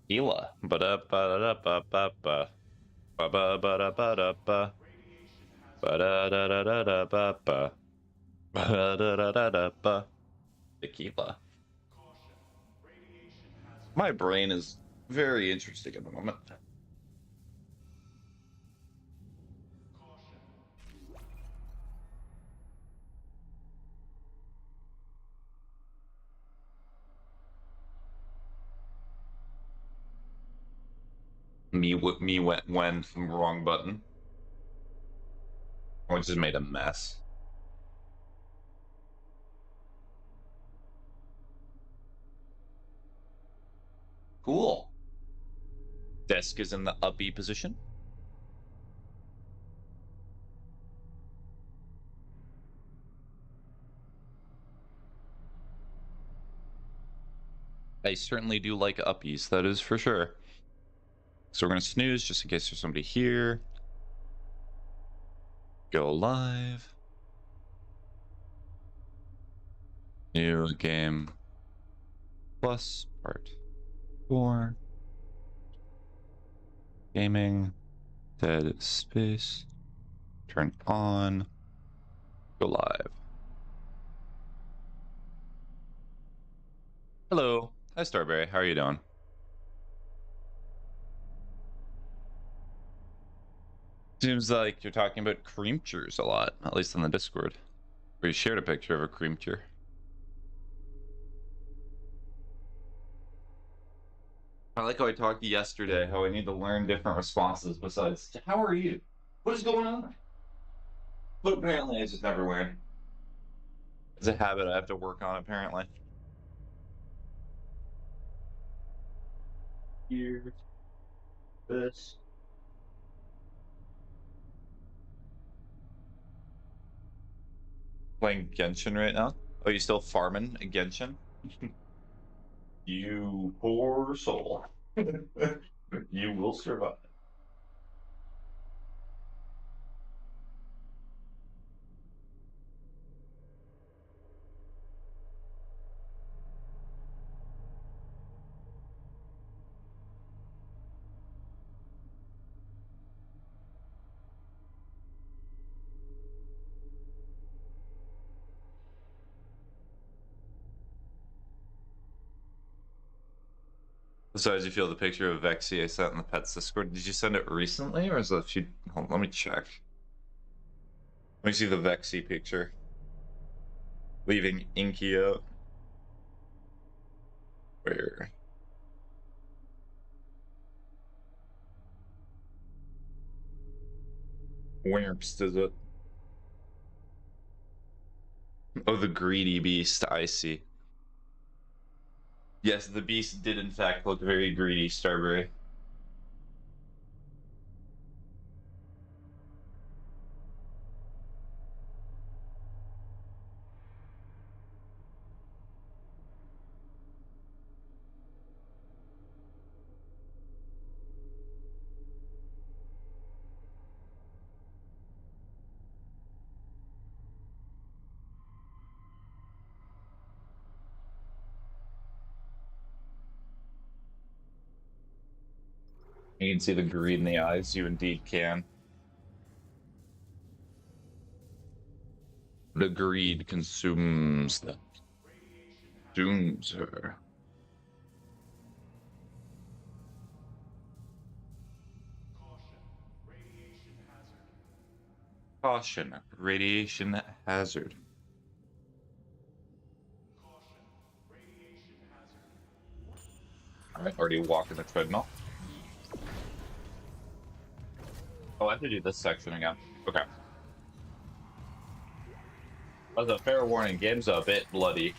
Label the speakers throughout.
Speaker 1: Tequila. Ba-da-ba-da-ba-ba-ba. Ba-ba-ba-da-ba-da-ba. Ba-da-da-da-da-da-ba-ba. Ba-da-da-da-da-ba. Tequila. My brain is very interesting at the moment. Me went from the wrong button. I just made a mess. Cool. Desk is in the uppy position. I certainly do like uppies, that is for sure. So we're gonna snooze just in case there's somebody here. Go live. New game plus part 4. Gaming. Dead space. Turn on. Go live. Hello. Hi, Starberry. How are you doing? Seems like you're talking about creamtures a lot, at least on the Discord. Where you shared a picture of a creamture. I like how I talked yesterday, how I need to learn different responses besides, how are you? What is going on? But apparently I just never learn. It's a habit I have to work on, apparently. Here. This. Playing Genshin right now? Oh, you still farming a Genshin? You poor soul. You will survive. So as you feel the picture of Vexy I sent in the Pets Discord, did you send it recently or is it a few... Hold on, let me check. Let me see the Vexy picture. Leaving Inky out. Where? Wimps does it? Oh, the greedy beast, I see. Yes, the beast did in fact look very greedy, Starberry. You can see the greed in the eyes, you indeed can. The greed consumes them. Dooms her. Caution, radiation hazard. Alright, already walking the treadmill. Oh, I have to do this section again. Okay. As a fair warning, game's a bit bloody.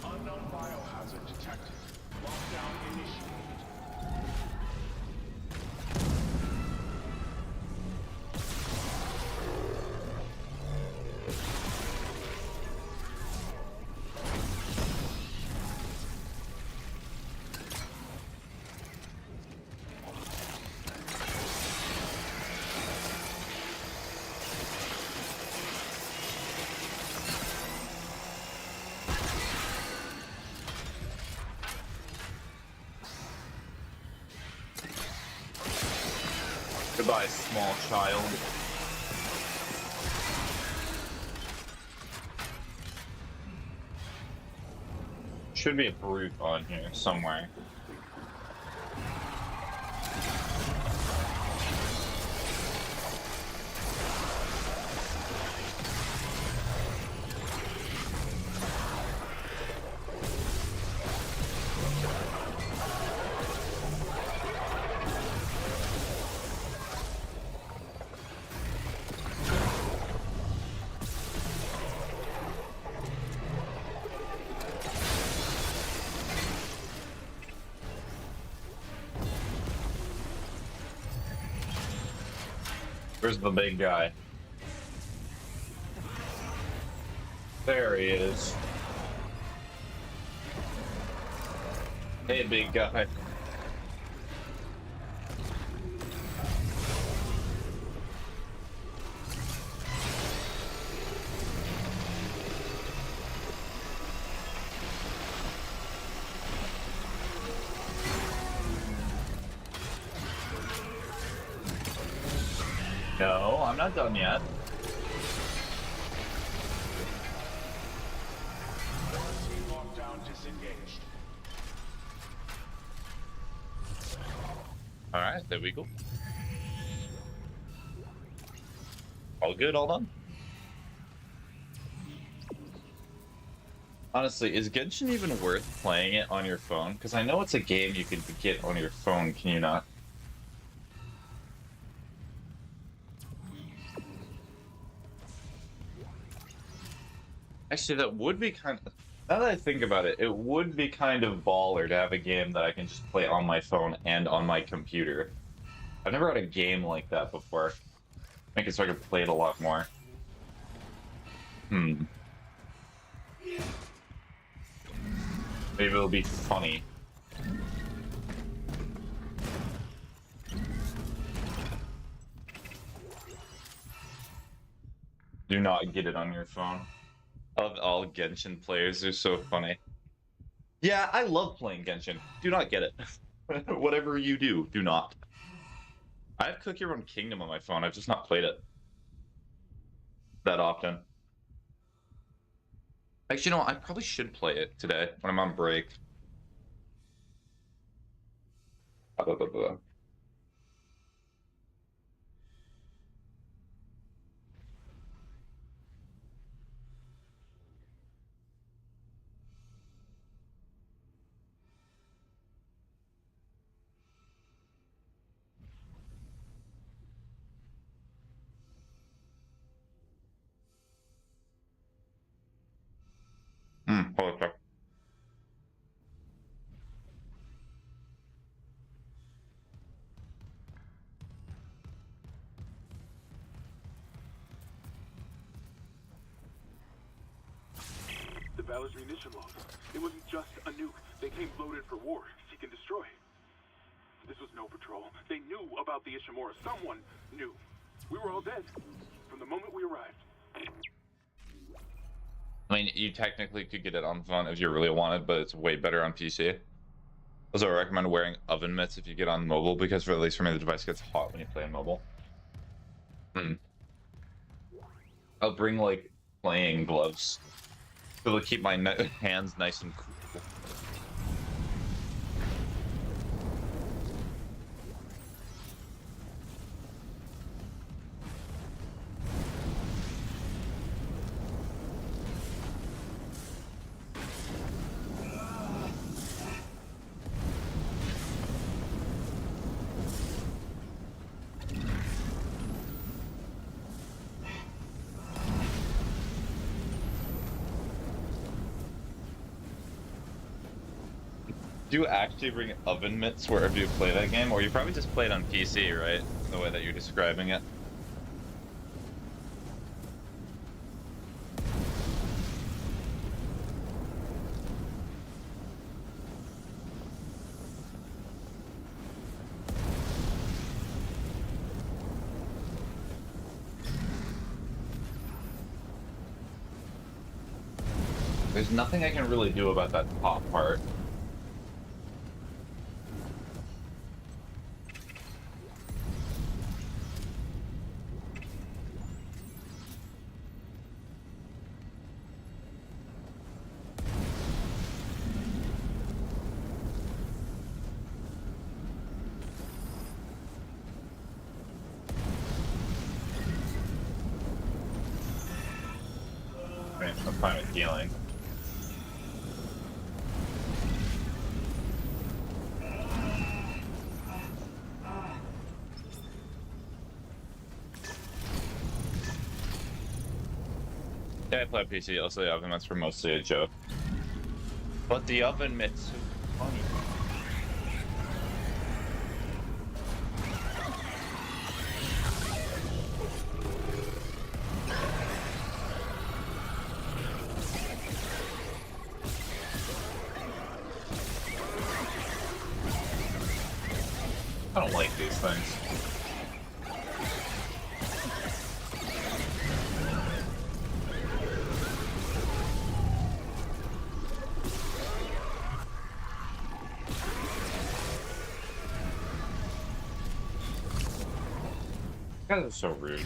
Speaker 2: Unknown biohazard detected. Lockdown initiated.
Speaker 1: Goodbye, small child. Should be a brute on here somewhere. Where's the big guy? There he is. Hey, big guy. No, I'm not done yet.
Speaker 2: Lockdown disengaged.
Speaker 1: Alright, there we go. All good, all done. Honestly, is Genshin even worth playing it on your phone? Because I know it's a game you could get on your phone, can you not? Actually, that would be kind of... Now that I think about it, it would be kind of baller to have a game that I can just play on my phone and on my computer. I've never had a game like that before. Make it so I could play it a lot more. Maybe it'll be funny. Do not get it on your phone. Of all Genshin players, they're so funny. Yeah, I love playing Genshin. Do not get it. Whatever you do, do not. I have Cook Your Own Kingdom on my phone. I've just not played it that often. Actually, you know what? I probably should play it today when I'm on break. Blah, blah, blah, blah. Hold on.
Speaker 2: The Valor's munition logs. It wasn't just a nuke. They came loaded for war, seek and destroy. This was no patrol. They knew about the Ishimura. Someone knew. We were all dead from the moment we arrived.
Speaker 1: I mean, you technically could get it on phone if you really wanted, but it's way better on PC. Also, I recommend wearing oven mitts if you get on mobile, because for at least for me, the device gets hot when you play on mobile. I'll bring, like, playing gloves. It'll keep my hands nice and cool. Do you actually bring oven mitts wherever you play that game? Or you probably just play it on PC, right? The way that you're describing it. There's nothing I can really do about that top part. healing. Yeah, I play PC, also the oven mitts for mostly a joke. But the oven mitts are funny. I don't like these things. Guys are so rude.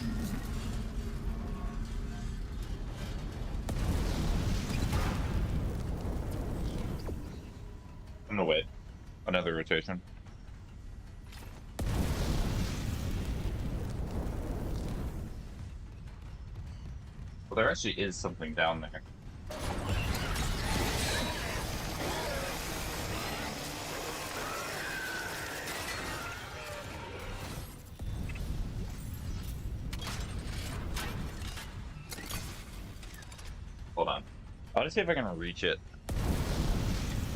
Speaker 1: I'm gonna wait. Another rotation. Well, there actually is something down there. Hold on. I want to see if I can reach it.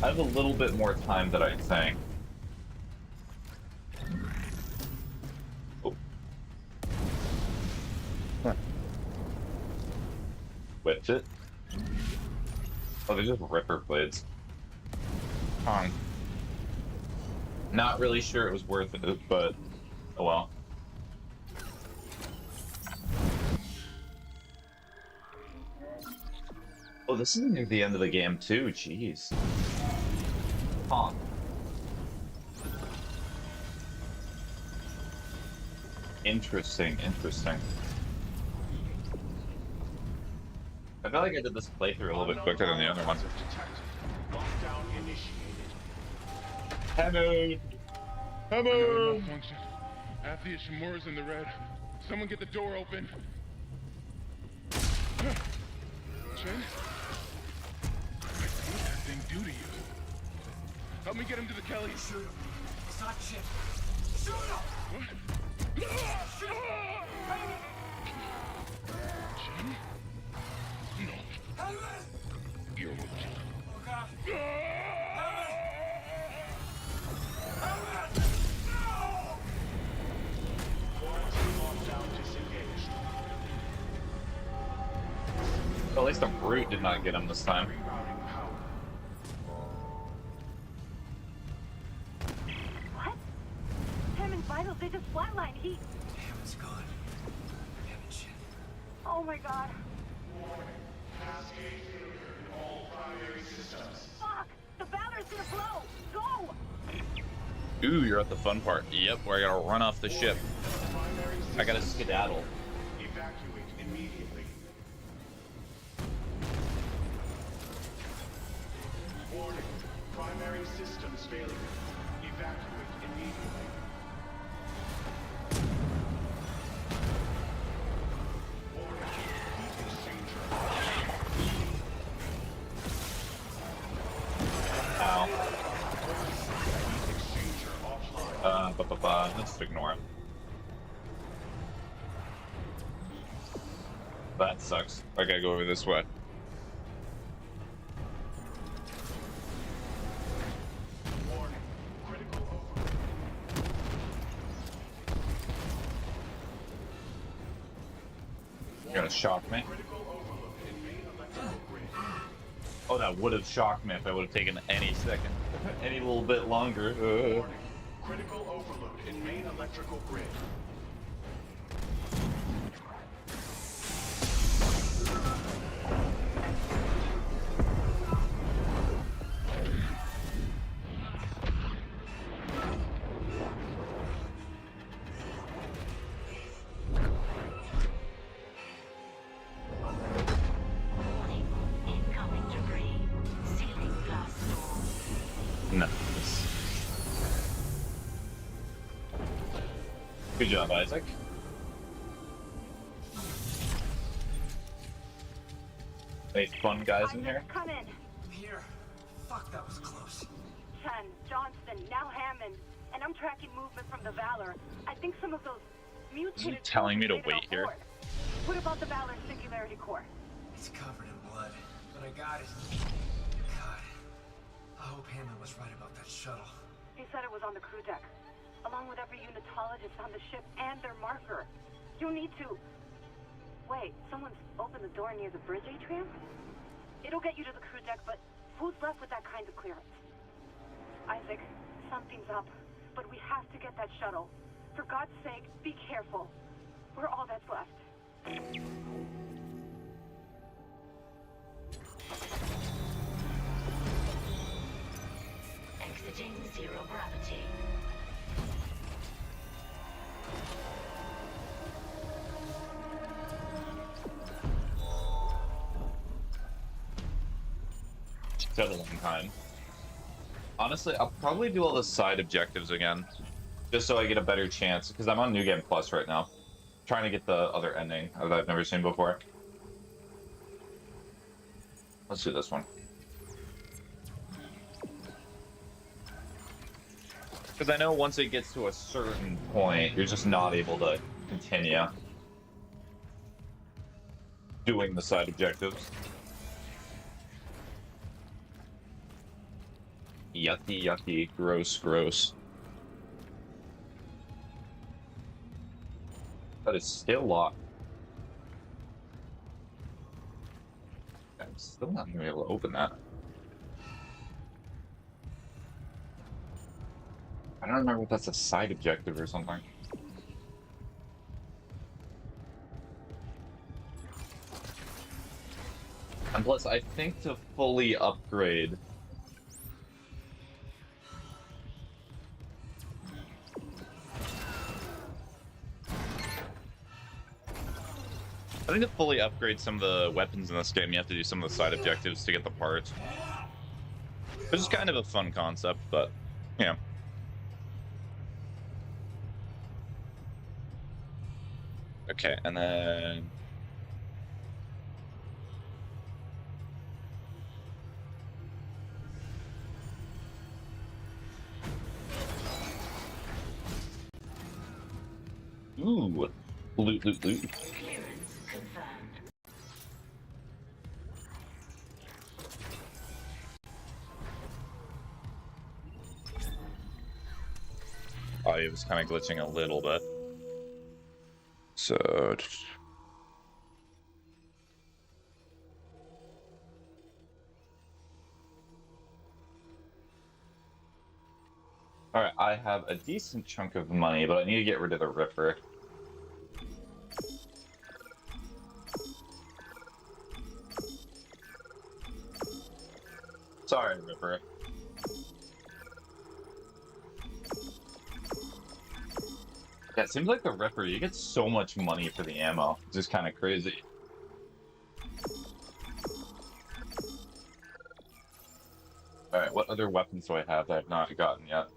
Speaker 1: I have a little bit more time than I think. Oh. Huh. Whipped it. Oh, they're just ripper blades. Not really sure it was worth it, but oh well. Oh, this is near the end of the game too, jeez. Interesting, interesting. I feel like I did this playthrough a little bit quicker than the other ones. Hello! Hello!
Speaker 2: Half the Ishimura's in the red. Someone get the door open. Chen? What did that thing do to you? Help me get him to the Kelly.
Speaker 3: Shoot him. It's not shit. Shoot him!
Speaker 2: What?
Speaker 3: Shoot him!
Speaker 2: Chen? No.
Speaker 3: Helmet!
Speaker 2: You're with me.
Speaker 3: Oh god. Helmet! Helmet! No!
Speaker 1: Well, at least the brute did not get him this time.
Speaker 4: What? Hammond's vitals, they just flatlined. He...
Speaker 3: Hammond's gone. Hammond shit.
Speaker 4: Oh my god. Fuck! The Valor's gonna blow! Go!
Speaker 1: Ooh, you're at the fun part. Yep, where I gotta run off the ship. I gotta skedaddle.
Speaker 2: Evacuate immediately. Warning. Primary systems failure. Evacuate immediately. Warning. Heat exchanger.
Speaker 1: Ow.
Speaker 2: Heat exchanger offline.
Speaker 1: Let's ignore him. That sucks. I gotta go over this way.
Speaker 2: Warning. Critical overload.
Speaker 1: You're gonna shock me?
Speaker 2: Critical overload in main electrical grid.
Speaker 1: Oh, that would have shocked me if I would have taken any second. Any little bit longer.
Speaker 2: Warning. Critical overload in main electrical grid.
Speaker 4: Incoming debris. Sealing glass door.
Speaker 1: Nice. Good job, Isaac. Any fun guys in
Speaker 4: Isaac,
Speaker 1: here?
Speaker 4: come in.
Speaker 3: Here. Fuck, that was close.
Speaker 4: Chen, Johnston, now Hammond. And I'm tracking movement from the Valor. I think some of those mutated...
Speaker 1: telling me to
Speaker 4: made it on
Speaker 1: wait here?
Speaker 4: board. What about the Valor Singularity Core?
Speaker 3: It's covered in blood, but I got it. God. I hope Hammond was right about that shuttle.
Speaker 4: He said it was on the crew deck, along with every unitologist on the ship and their marker. You need to... Wait, someone's opened the door near the bridge atrium? It'll get you to the crew deck, but who's left with that kind of clearance? Isaac, something's up, but we have to get that shuttle. For God's sake, be careful. We're all that's left.
Speaker 5: Exiting zero gravity.
Speaker 1: Took a long time. Honestly, I'll probably do all the side objectives again, just so I get a better chance, because I'm on New Game Plus right now, trying to get the other ending that I've never seen before. Let's do this one. Because I know once it gets to a certain point, you're just not able to continue doing the side objectives. Yucky, yucky, gross, gross. But it's still locked. I'm still not gonna be able to open that. I don't remember if that's a side objective or something. And plus, I think to fully upgrade... I think to fully upgrade some of the weapons in this game, you have to do some of the side objectives to get the parts. Which is kind of a fun concept, but, yeah. Okay, and then... Ooh, loot, loot, loot.
Speaker 5: Clearance confirmed.
Speaker 1: Oh, it was kind of glitching a little bit. So... Alright, I have a decent chunk of money, but I need to get rid of the Ripper. Sorry, Ripper. Yeah, it seems like the Ripper, you get so much money for the ammo. It's just kind of crazy. Alright, what other weapons do I have that I've not gotten yet?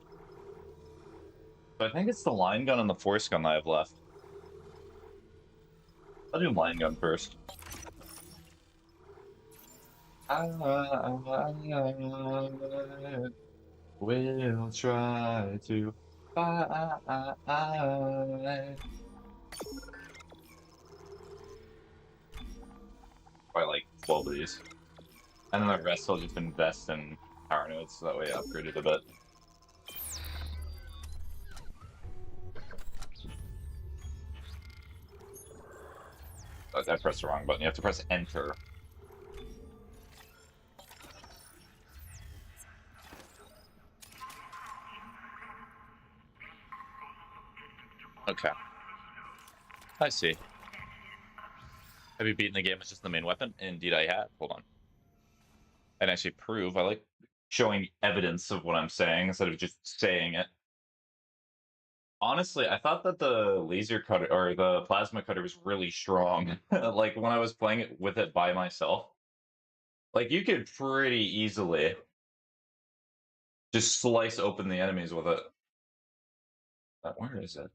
Speaker 1: So I think it's the line gun and the force gun that I have left. I'll do line gun first. We'll try to fight. Probably like 12 of these. And then the rest I'll just invest in power nodes, so that way I upgrade it a bit. Oh, I pressed the wrong button. You have to press enter. Okay. I see. Have you beaten the game with just the main weapon? Indeed I have. Hold on. And actually prove. I like showing evidence of what I'm saying instead of just saying it. Honestly, I thought that the laser cutter or the plasma cutter was really strong. Like when I was playing it with it by myself. Like you could pretty easily just slice open the enemies with it. Where is it?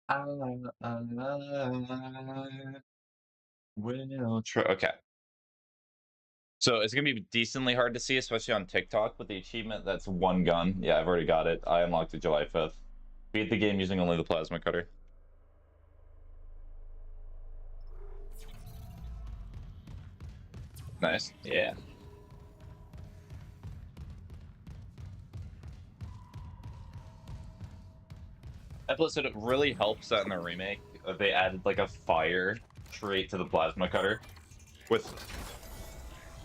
Speaker 1: I will try. Okay. So it's gonna be decently hard to see, especially on TikTok, but the achievement that's one gun. Yeah, I've already got it. I unlocked it July 5th. Beat the game using only the plasma cutter. Nice. Yeah. And plus, it really helps that in the remake, they added like a fire trait to the plasma cutter with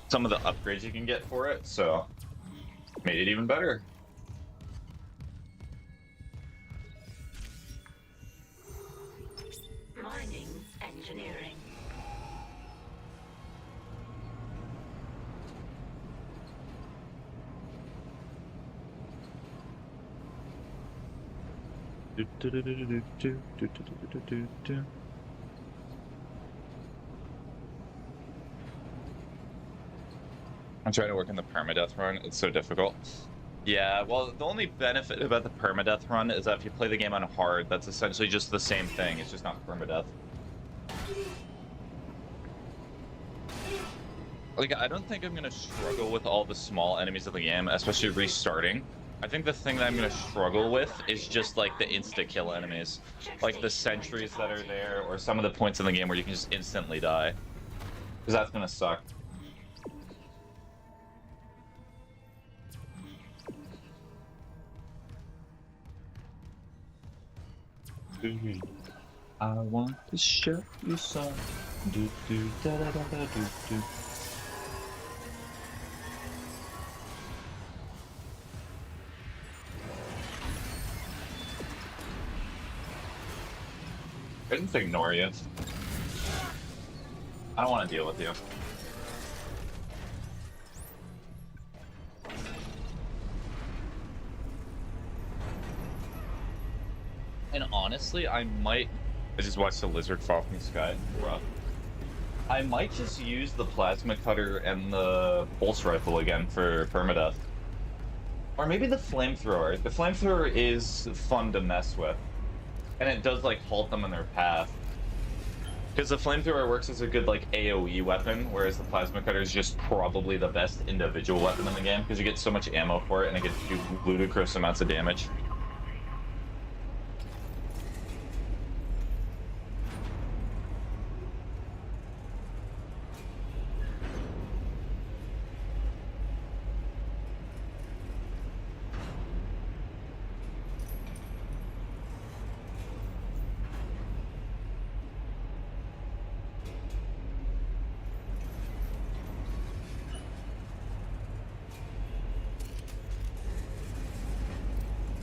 Speaker 1: some of the upgrades you can get for it, so made it even better.
Speaker 5: Mining engineering.
Speaker 1: I'm trying to work on the permadeath run. It's so difficult. Yeah, well, the only benefit about the permadeath run is that if you play the game on hard, that's essentially just the same thing. It's just not permadeath. Like, I don't think I'm gonna struggle with all the small enemies of the game, especially restarting. I think the thing that I'm gonna struggle with is just like the insta-kill enemies. Like the sentries that are there, or some of the points in the game where you can just instantly die. Because that's gonna suck. I want to show you some. Do do da da da da do do. I didn't ignore you. I don't want to deal with you. And honestly, I just watched the lizard fall from the sky. Rough. I might just use the plasma cutter and the pulse rifle again for permadeath. Or maybe the flamethrower. The flamethrower is fun to mess with. And it does, like, halt them in their path. Because the flamethrower works as a good, like, AoE weapon, whereas the plasma cutter is just probably the best individual weapon in the game, because you get so much ammo for it, and it gets ludicrous amounts of damage.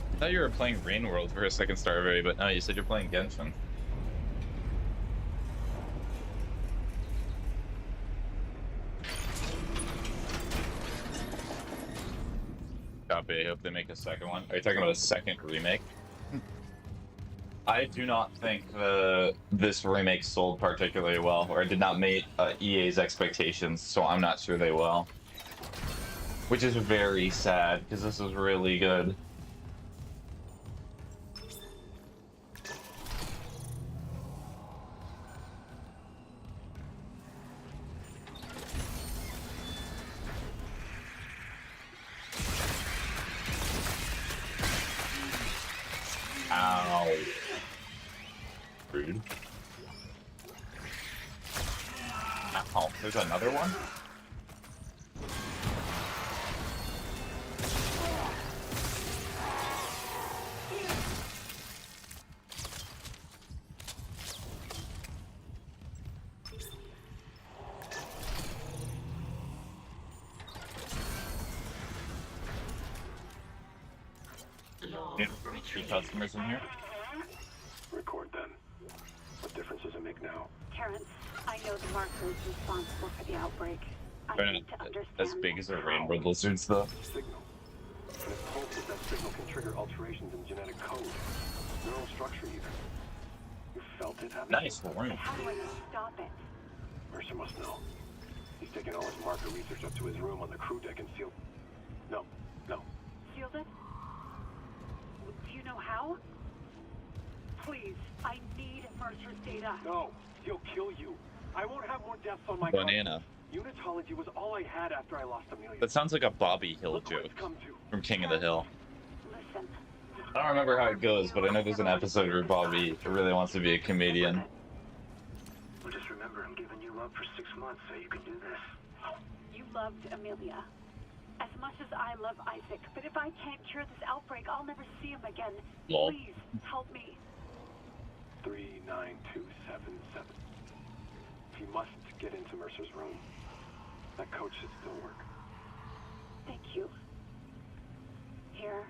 Speaker 1: I thought you were playing Rain World for a second, Starberry, but no, you said you're playing Genshin. Copy. I hope they make a second one. Are you talking about a second remake? I do not think this remake sold particularly well, or did not meet EA's expectations, so I'm not sure they will. Which is very sad, because this is really good. Ow. Rude. Ow, there's another one? Three customers in here.
Speaker 2: Record then. What difference does it make now?
Speaker 4: Terrence, I know the marker is responsible for the outbreak. I
Speaker 1: They're
Speaker 4: need to
Speaker 1: not
Speaker 4: understand
Speaker 1: as big as the
Speaker 4: how.
Speaker 1: Rain World lizards, though.
Speaker 2: Signal. And it told that that signal can trigger alterations in genetic code. Neural structure even. You felt it, haven't
Speaker 1: Nice,
Speaker 2: you?
Speaker 1: room.
Speaker 4: How do I stop it?
Speaker 2: Mercer must know. He's taken all his marker research up to his room on the crew deck and sealed... No.
Speaker 4: Sealed it? Do you know how? Please, I need Mercer's data.
Speaker 2: No, he'll kill you. I won't have more deaths on my
Speaker 1: Banana.
Speaker 2: conscience. Unitology was all I had after I lost Amelia.
Speaker 1: That sounds like a Bobby Hill
Speaker 2: Look what
Speaker 1: joke
Speaker 2: it's come to.
Speaker 1: from King of the Hill.
Speaker 4: Listen.
Speaker 1: I don't remember how it goes, but I know there's an episode where Bobby really wants to be a comedian.
Speaker 3: Well, just remember, I'm giving you love for 6 months, so you can do this.
Speaker 4: You loved Amelia as much as I love Isaac, but if I can't cure this outbreak, I'll never see him again.
Speaker 1: Lol.
Speaker 4: Please, help me.
Speaker 2: 39277. He must get into Mercer's room. That code should still work.
Speaker 4: Thank you. Here.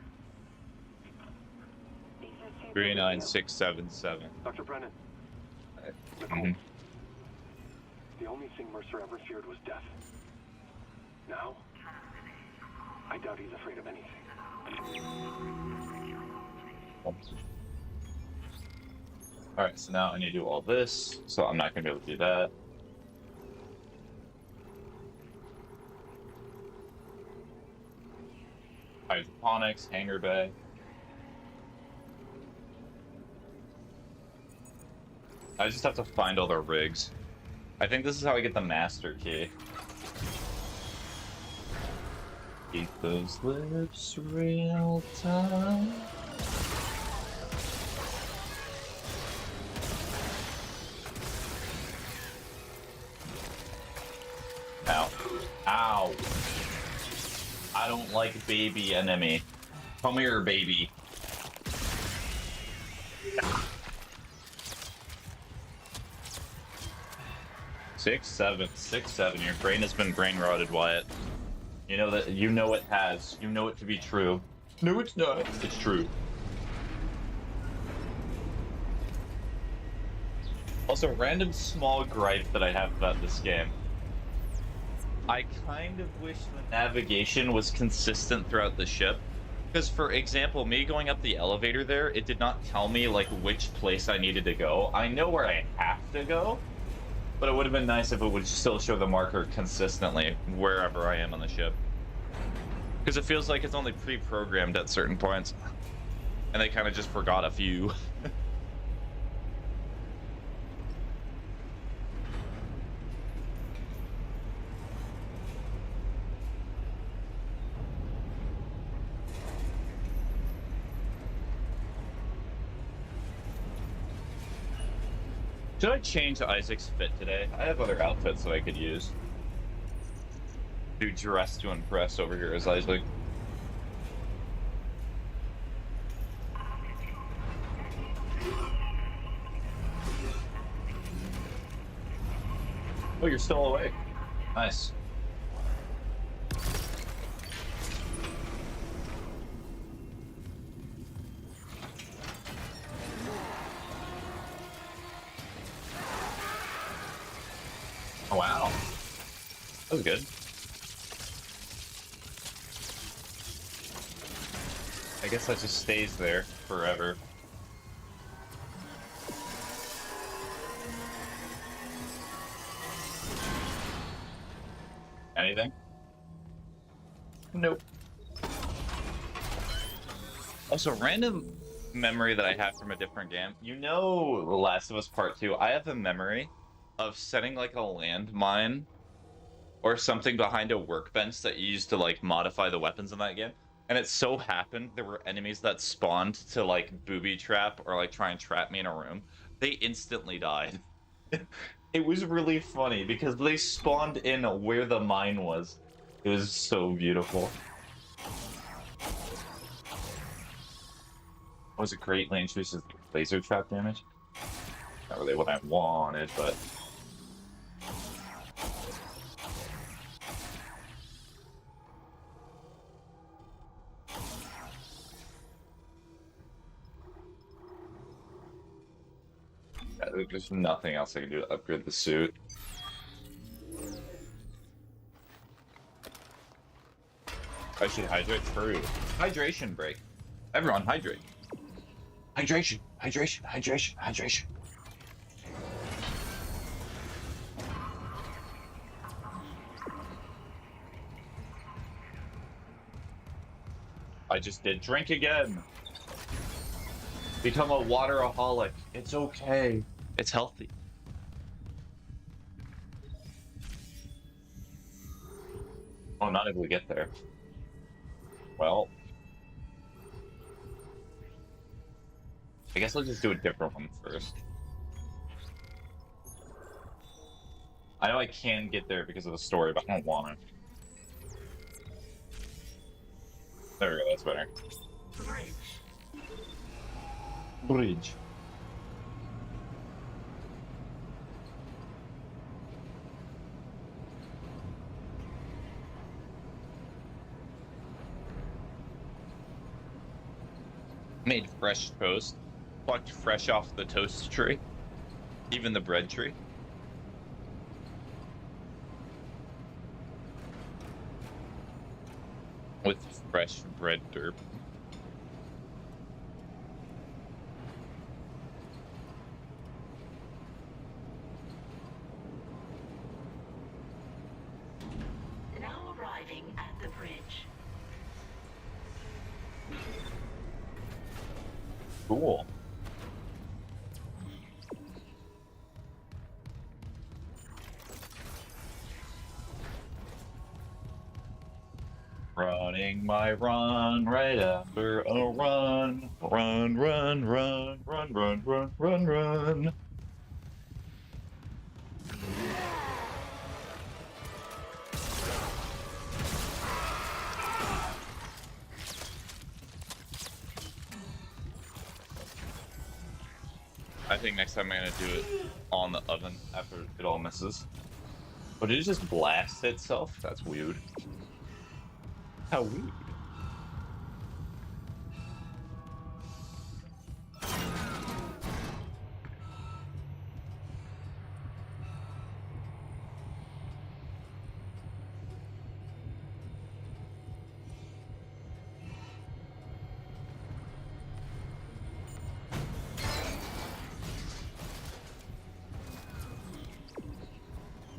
Speaker 4: These are saved.
Speaker 1: 39677.
Speaker 2: Dr. Brennan. Nicole.
Speaker 1: Mhm.
Speaker 2: The only thing Mercer ever feared was death. Now, I doubt he's afraid of anything.
Speaker 1: Alright, so now I need to do all this, so I'm not going to be able to do that. Hydroponics, hangar bay. I just have to find all the rigs. I think this is how I get the master key. Keep those lips real time. Ow. Ow. I don't like baby enemy. Come here, baby. 6-7. Your brain has been brain rotted, Wyatt. You know that. You know it has. You know it to be true. No, it's not. It's true. Also, random small gripe that I have about this game. I kind of wish the navigation was consistent throughout the ship. Because, for example, me going up the elevator there, it did not tell me, like, which place I needed to go. I know where I have to go, but it would have been nice if it would still show the marker consistently wherever I am on the ship. Because it feels like it's only pre-programmed at certain points. And they kind of just forgot a few. Should I change Isaac's fit today? I have other outfits that I could use. Do dress to impress over here as Isaac. Oh, you're still awake. Nice. Oh, wow. That was good. I guess that just stays there forever. Anything? Nope. Also, random memory that I have from a different game. You know The Last of Us Part 2, I have a memory of setting like a landmine or something behind a workbench that you used to like modify the weapons in that game. And it so happened there were enemies that spawned to like booby trap or like try and trap me in a room. They instantly died. It was really funny because they spawned in where the mine was. It was so beautiful. Was it greatly increases laser trap damage? Not really what I wanted, but yeah, there's nothing else I can do to upgrade the suit. I should hydrate. True. Hydration break. Everyone, hydrate. Hydration. Hydration. Hydration. Hydration. I just did drink again. Become a wateraholic. It's okay. It's healthy. Oh, not if we get there. Well, I guess I'll just do a different one first. I know I can get there because of the story, but I don't want it. There we go, that's better. Bridge. Made fresh toast, plucked fresh off the toast tree, even the bread tree. With fresh bread derp.
Speaker 5: Now arriving at the bridge.
Speaker 1: Cool. Running my run right after a run. Run, run, run, run, run, run, run, run. I think next time I'm gonna do it on the oven after it all misses. But did it just blast itself? That's weird. How weird.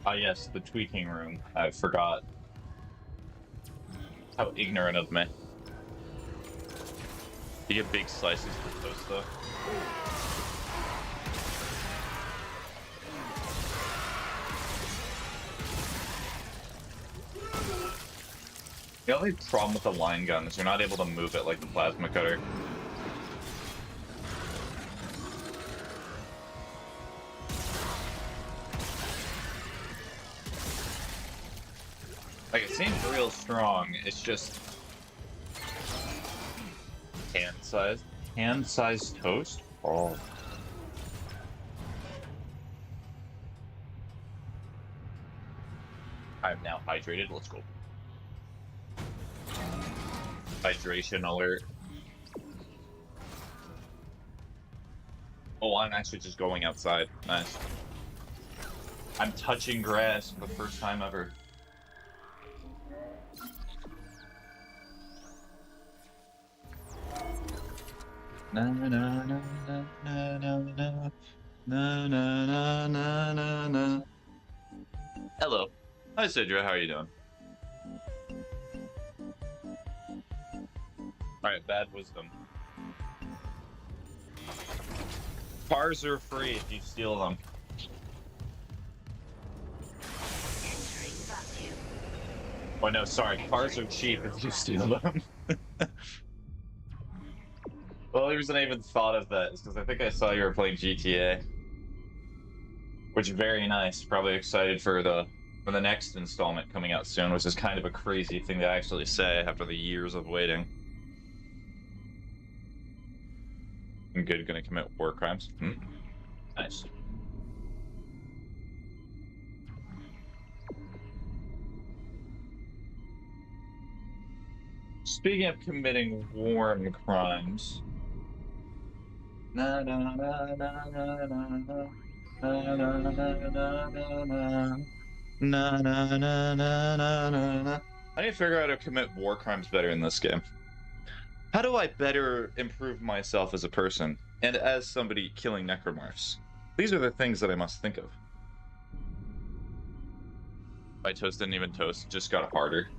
Speaker 1: Ah, yes, the tweaking room. I forgot. How ignorant of me. You get big slices for toast, though. The only problem with the line gun is you're not able to move it like the plasma cutter. Like, it seems real strong, it's just hand-sized toast? Oh. I'm now hydrated, let's go. Hydration alert. Oh, I'm actually just going outside. Nice. I'm touching grass for the first time ever. Na na na na na na na na na na na na. Hello. Hi Sidra, how are you doing? Alright, bad wisdom. Cars are free if you steal them. Oh no, sorry, cars are cheap if you steal them. Well, the reason I even thought of that is because I think I saw you were playing GTA. Which is very nice. Probably excited for the next installment coming out soon, which is kind of a crazy thing to actually say after the years of waiting. I'm good, gonna commit war crimes. Nice. Speaking of committing war crimes. Na na na na na na na. Na na na na na na. Na na na na na na. I need to figure out how to commit war crimes better in this game. How do I better improve myself as a person and as somebody killing necromorphs? These are the things that I must think of. My toast didn't even toast, just got harder.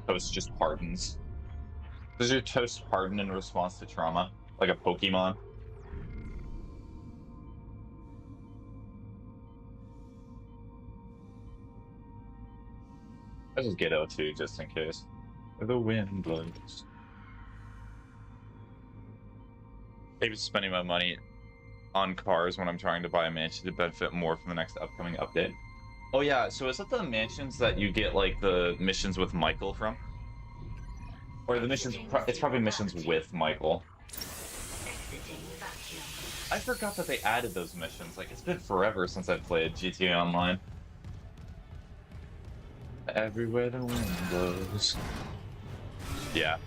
Speaker 1: Toast just hardens. Does your toast harden in response to trauma? Like a Pokemon? I just get O2 just in case. The wind blows. Maybe spending my money on cars when I'm trying to buy a mansion to benefit more from the next upcoming update. Oh yeah, so is it the mansions that you get like the missions with Michael from? Or the missions, it's probably missions with Michael. I forgot that they added those missions. Like, it's been forever since I've played GTA Online. Everywhere the wind blows. Yeah.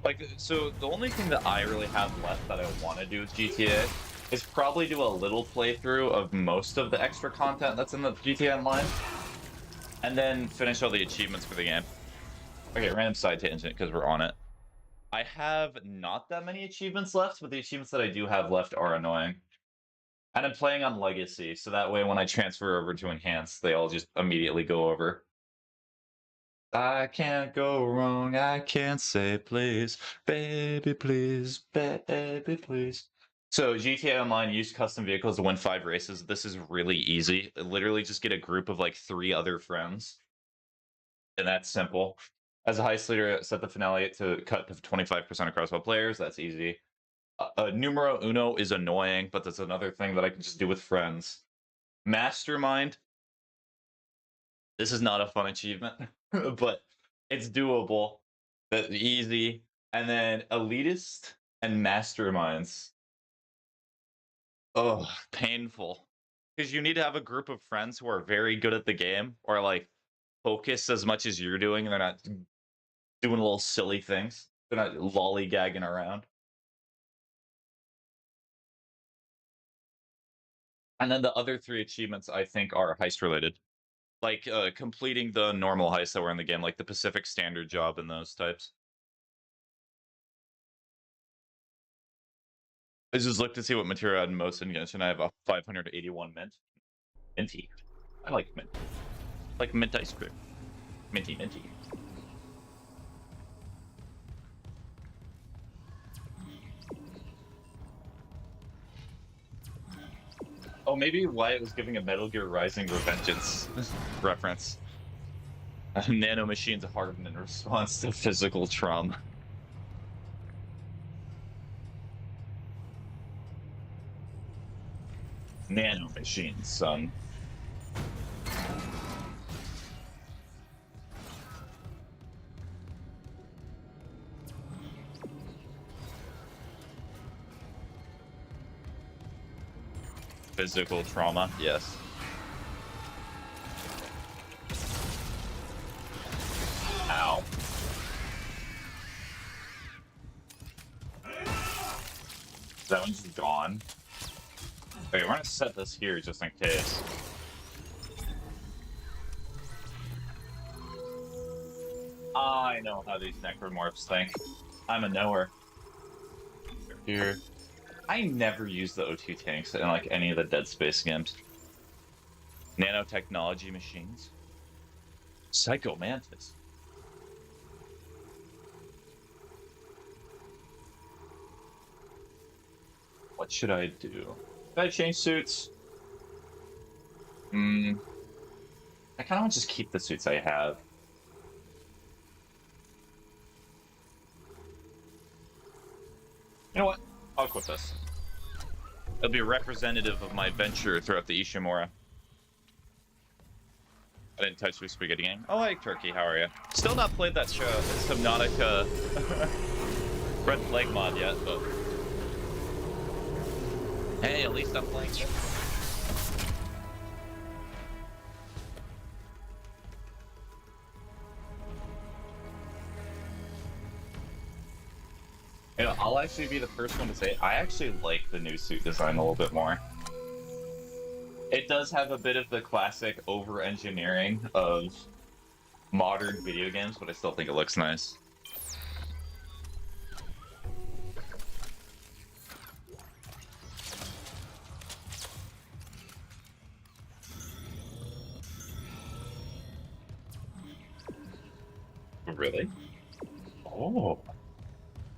Speaker 1: Like, so the only thing that I really have left that I want to do with GTA is probably do a little playthrough of most of the extra content that's in the GTA Online, and then finish all the achievements for the game. Okay, random side tangent because we're on it. I have not that many achievements left, but the achievements that I do have left are annoying. And I'm playing on Legacy, so that way when I transfer over to Enhanced, they all just immediately go over. I can't go wrong, I can't say please, baby please, baby please. So GTA Online, use custom vehicles to win 5 races. This is really easy. Literally just get a group of like 3 other friends. And that's simple. As a heist leader, set the finale to cut to 25% across all players. That's easy. Numero uno is annoying, but that's another thing that I can just do with friends. Mastermind. This is not a fun achievement, but it's doable. That's easy. And then elitist and masterminds. Oh, painful. Because you need to have a group of friends who are very good at the game, or like focus as much as you're doing, and they're not doing little silly things. They're not lollygagging around. And then the other 3 achievements I think are heist related. Like completing the normal heists that were in the game, like the Pacific Standard job and those types. I just looked to see what material I had most in Genshin. I have a 581 mint. Minty. I like mint. Like mint ice cream. Minty, minty. Oh, maybe Wyatt was giving a Metal Gear Rising Revengeance reference. Nanomachines harden in response to physical trauma. Nanomachines, son. Physical trauma, yes. Ow. That one's gone. Okay, we're gonna set this here just in case. I know how these necromorphs think. I'm a knower. Here. I never use the O2 tanks in like any of the Dead Space games. Nanotechnology machines. Psycho Mantis. What should I do? Should I change suits? I kind of want to just keep the suits I have. You know what? I'll equip this. It'll be representative of my adventure throughout the Ishimura. I didn't touch your spaghetti game. Oh, hey, Turkey, how are you? Still not played that show, Subnautica Red Flag mod yet, but... Hey, at least I'm playing it. You know, I'll actually be the first one to say I actually like the new suit design a little bit more. It does have a bit of the classic over-engineering of modern video games, but I still think it looks nice. really? Oh.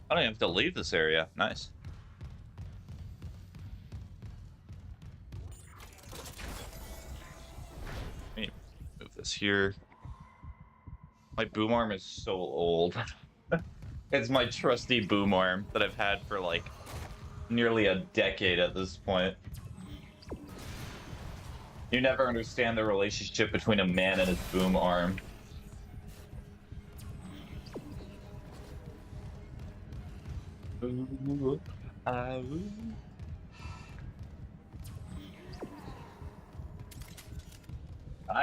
Speaker 1: I don't even have to leave this area. Nice. Let me move this here. My boom arm is so old. It's my trusty boom arm that I've had for like nearly a decade at this point. You never understand the relationship between a man and his boom arm. Ooh, ooh. I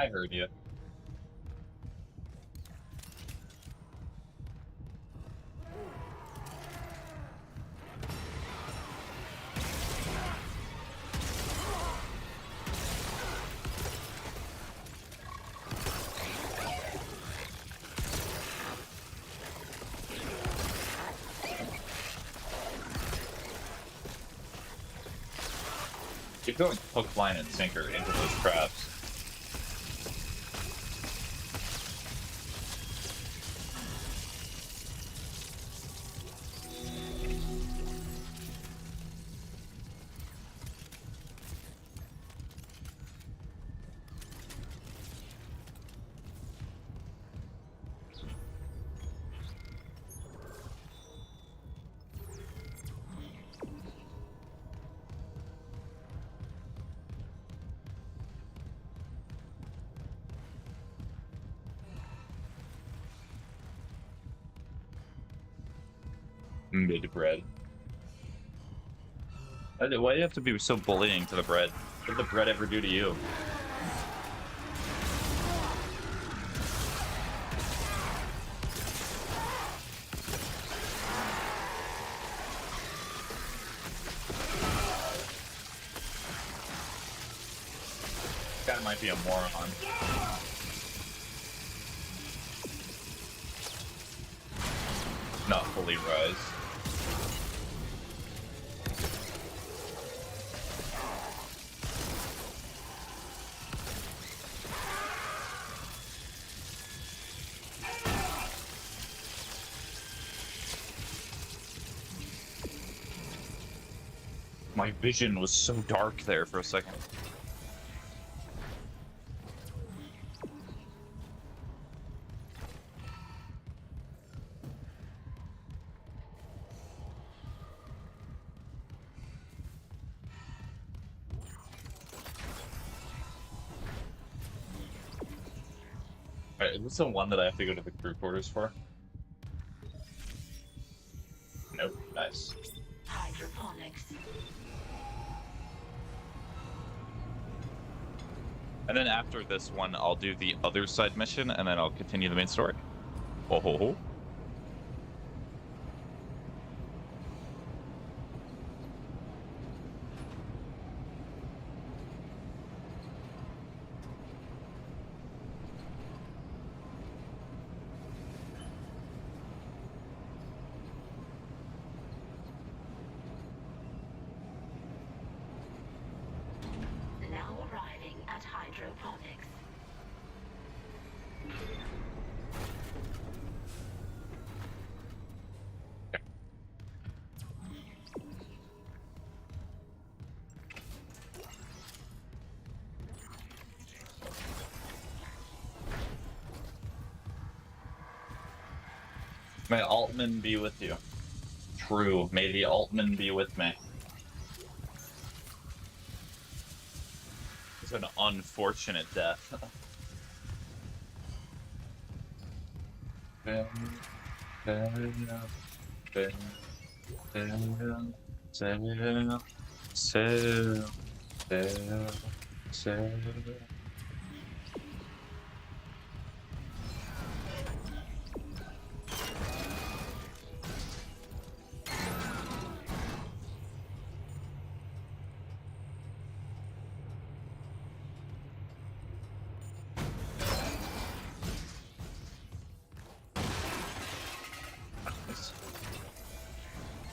Speaker 1: heard you. Keep going hook, line, and sinker into those traps. Mid bread. Why do you have to be so bullying to the bread? What did the bread ever do to you? Guy might be a moron. Not fully rise. My vision was so dark there for a second. Alright, is this the one that I have to go to the crew quarters for? Nope, nice.
Speaker 5: Hydroponics.
Speaker 1: And then after this one, I'll do the other side mission, and then I'll continue the main story. Oh ho ho.
Speaker 5: Now arriving at hydroponics.
Speaker 1: May Altman be with you. True, may the Altman be with me. It's an unfortunate death.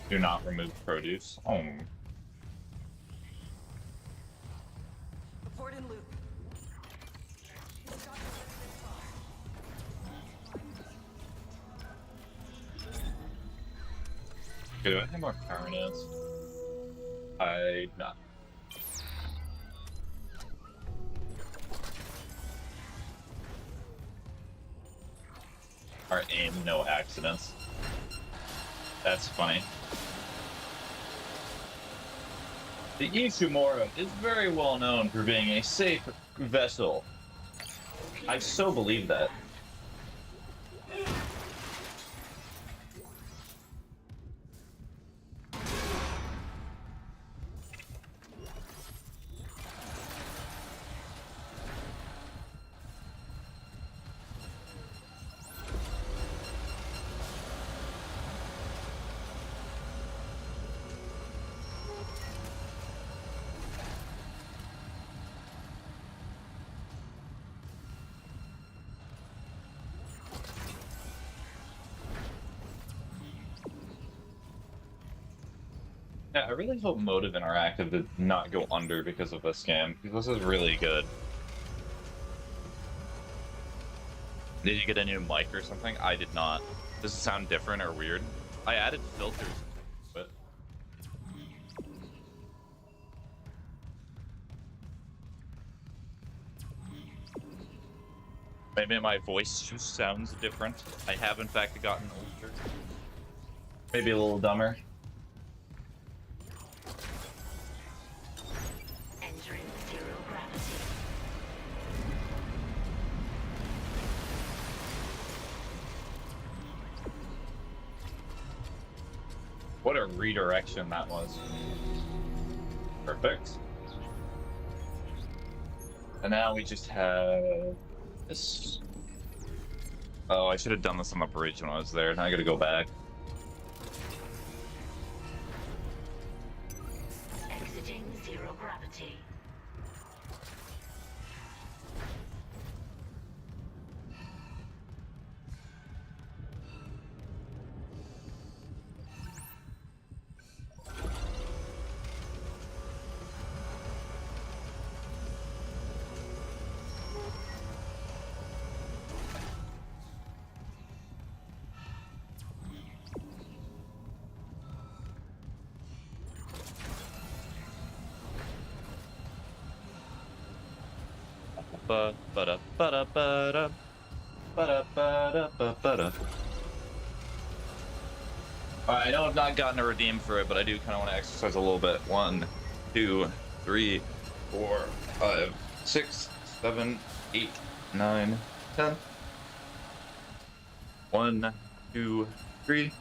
Speaker 1: Do not remove produce. Oh.
Speaker 6: Report in loop.
Speaker 1: Okay, do I have more permanents? I not. Our aim, no accidents. That's funny. The Ishimura is very well known for being a safe vessel. I so believe that. Yeah, I really hope Motive Interactive did not go under because of this game, because this is really good. Did you get a new mic or something? I did not. Does it sound different or weird? I added filters, but maybe my voice just sounds different. I have in fact gotten older. Maybe a little dumber.
Speaker 5: Entering zero gravity.
Speaker 1: What a redirection that was. Perfect. And now we just have this. Oh, I should have done this on the bridge when I was there. Now I gotta go back.
Speaker 5: Exiting zero gravity.
Speaker 1: Ba-da-ba-da-ba-da. Ba-da-ba-da-ba-ba-da. I know I've not gotten a redeem for it, but I do kind of want to exercise a little bit. 1, 2, 3, 4, 5, 6, 7, 8, 9, 10. 1, 2, 3,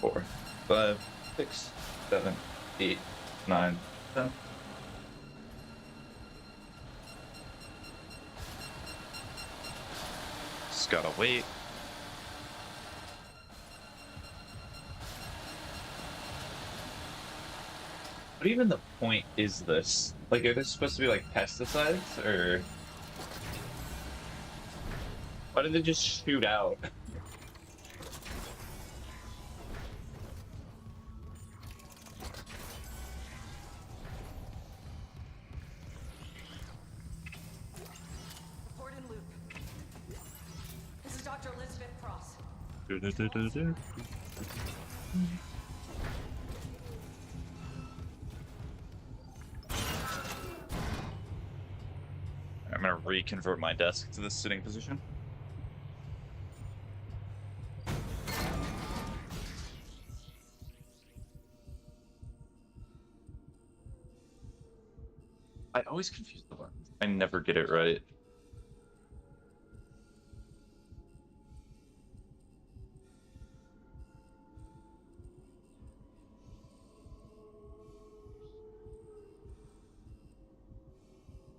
Speaker 1: 4, 5, 6, 7, 8, 9, 10. Just gotta wait. What even the point is this? Like, are this supposed to be like pesticides, or why did they just shoot out?
Speaker 6: Report in loop. This is Dr. Elizabeth Cross.
Speaker 1: I'm gonna reconvert my desk to the sitting position. I always confuse the buttons. I never get it right.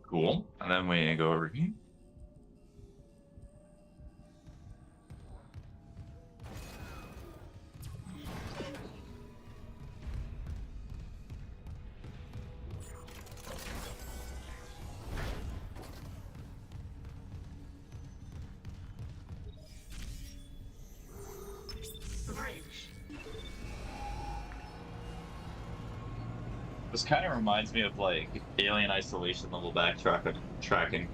Speaker 1: Cool. And then we go over here.
Speaker 5: Bridge.
Speaker 1: This kind of reminds me of like Alien Isolation level tracking.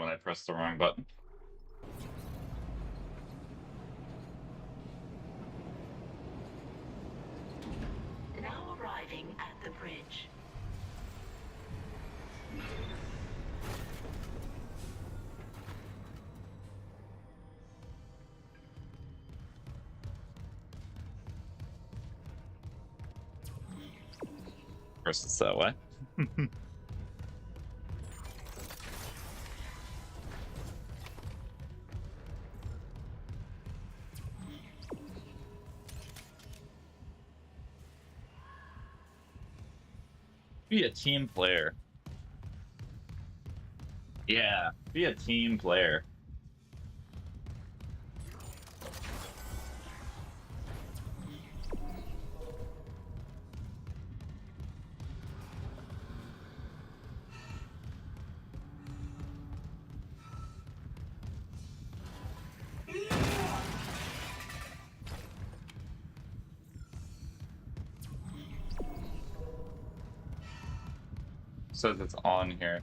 Speaker 1: when I pressed the wrong button.
Speaker 5: Now arriving at the bridge.
Speaker 1: Of course, it's that way. Be a team player. Yeah, be a team player. Says it's on here.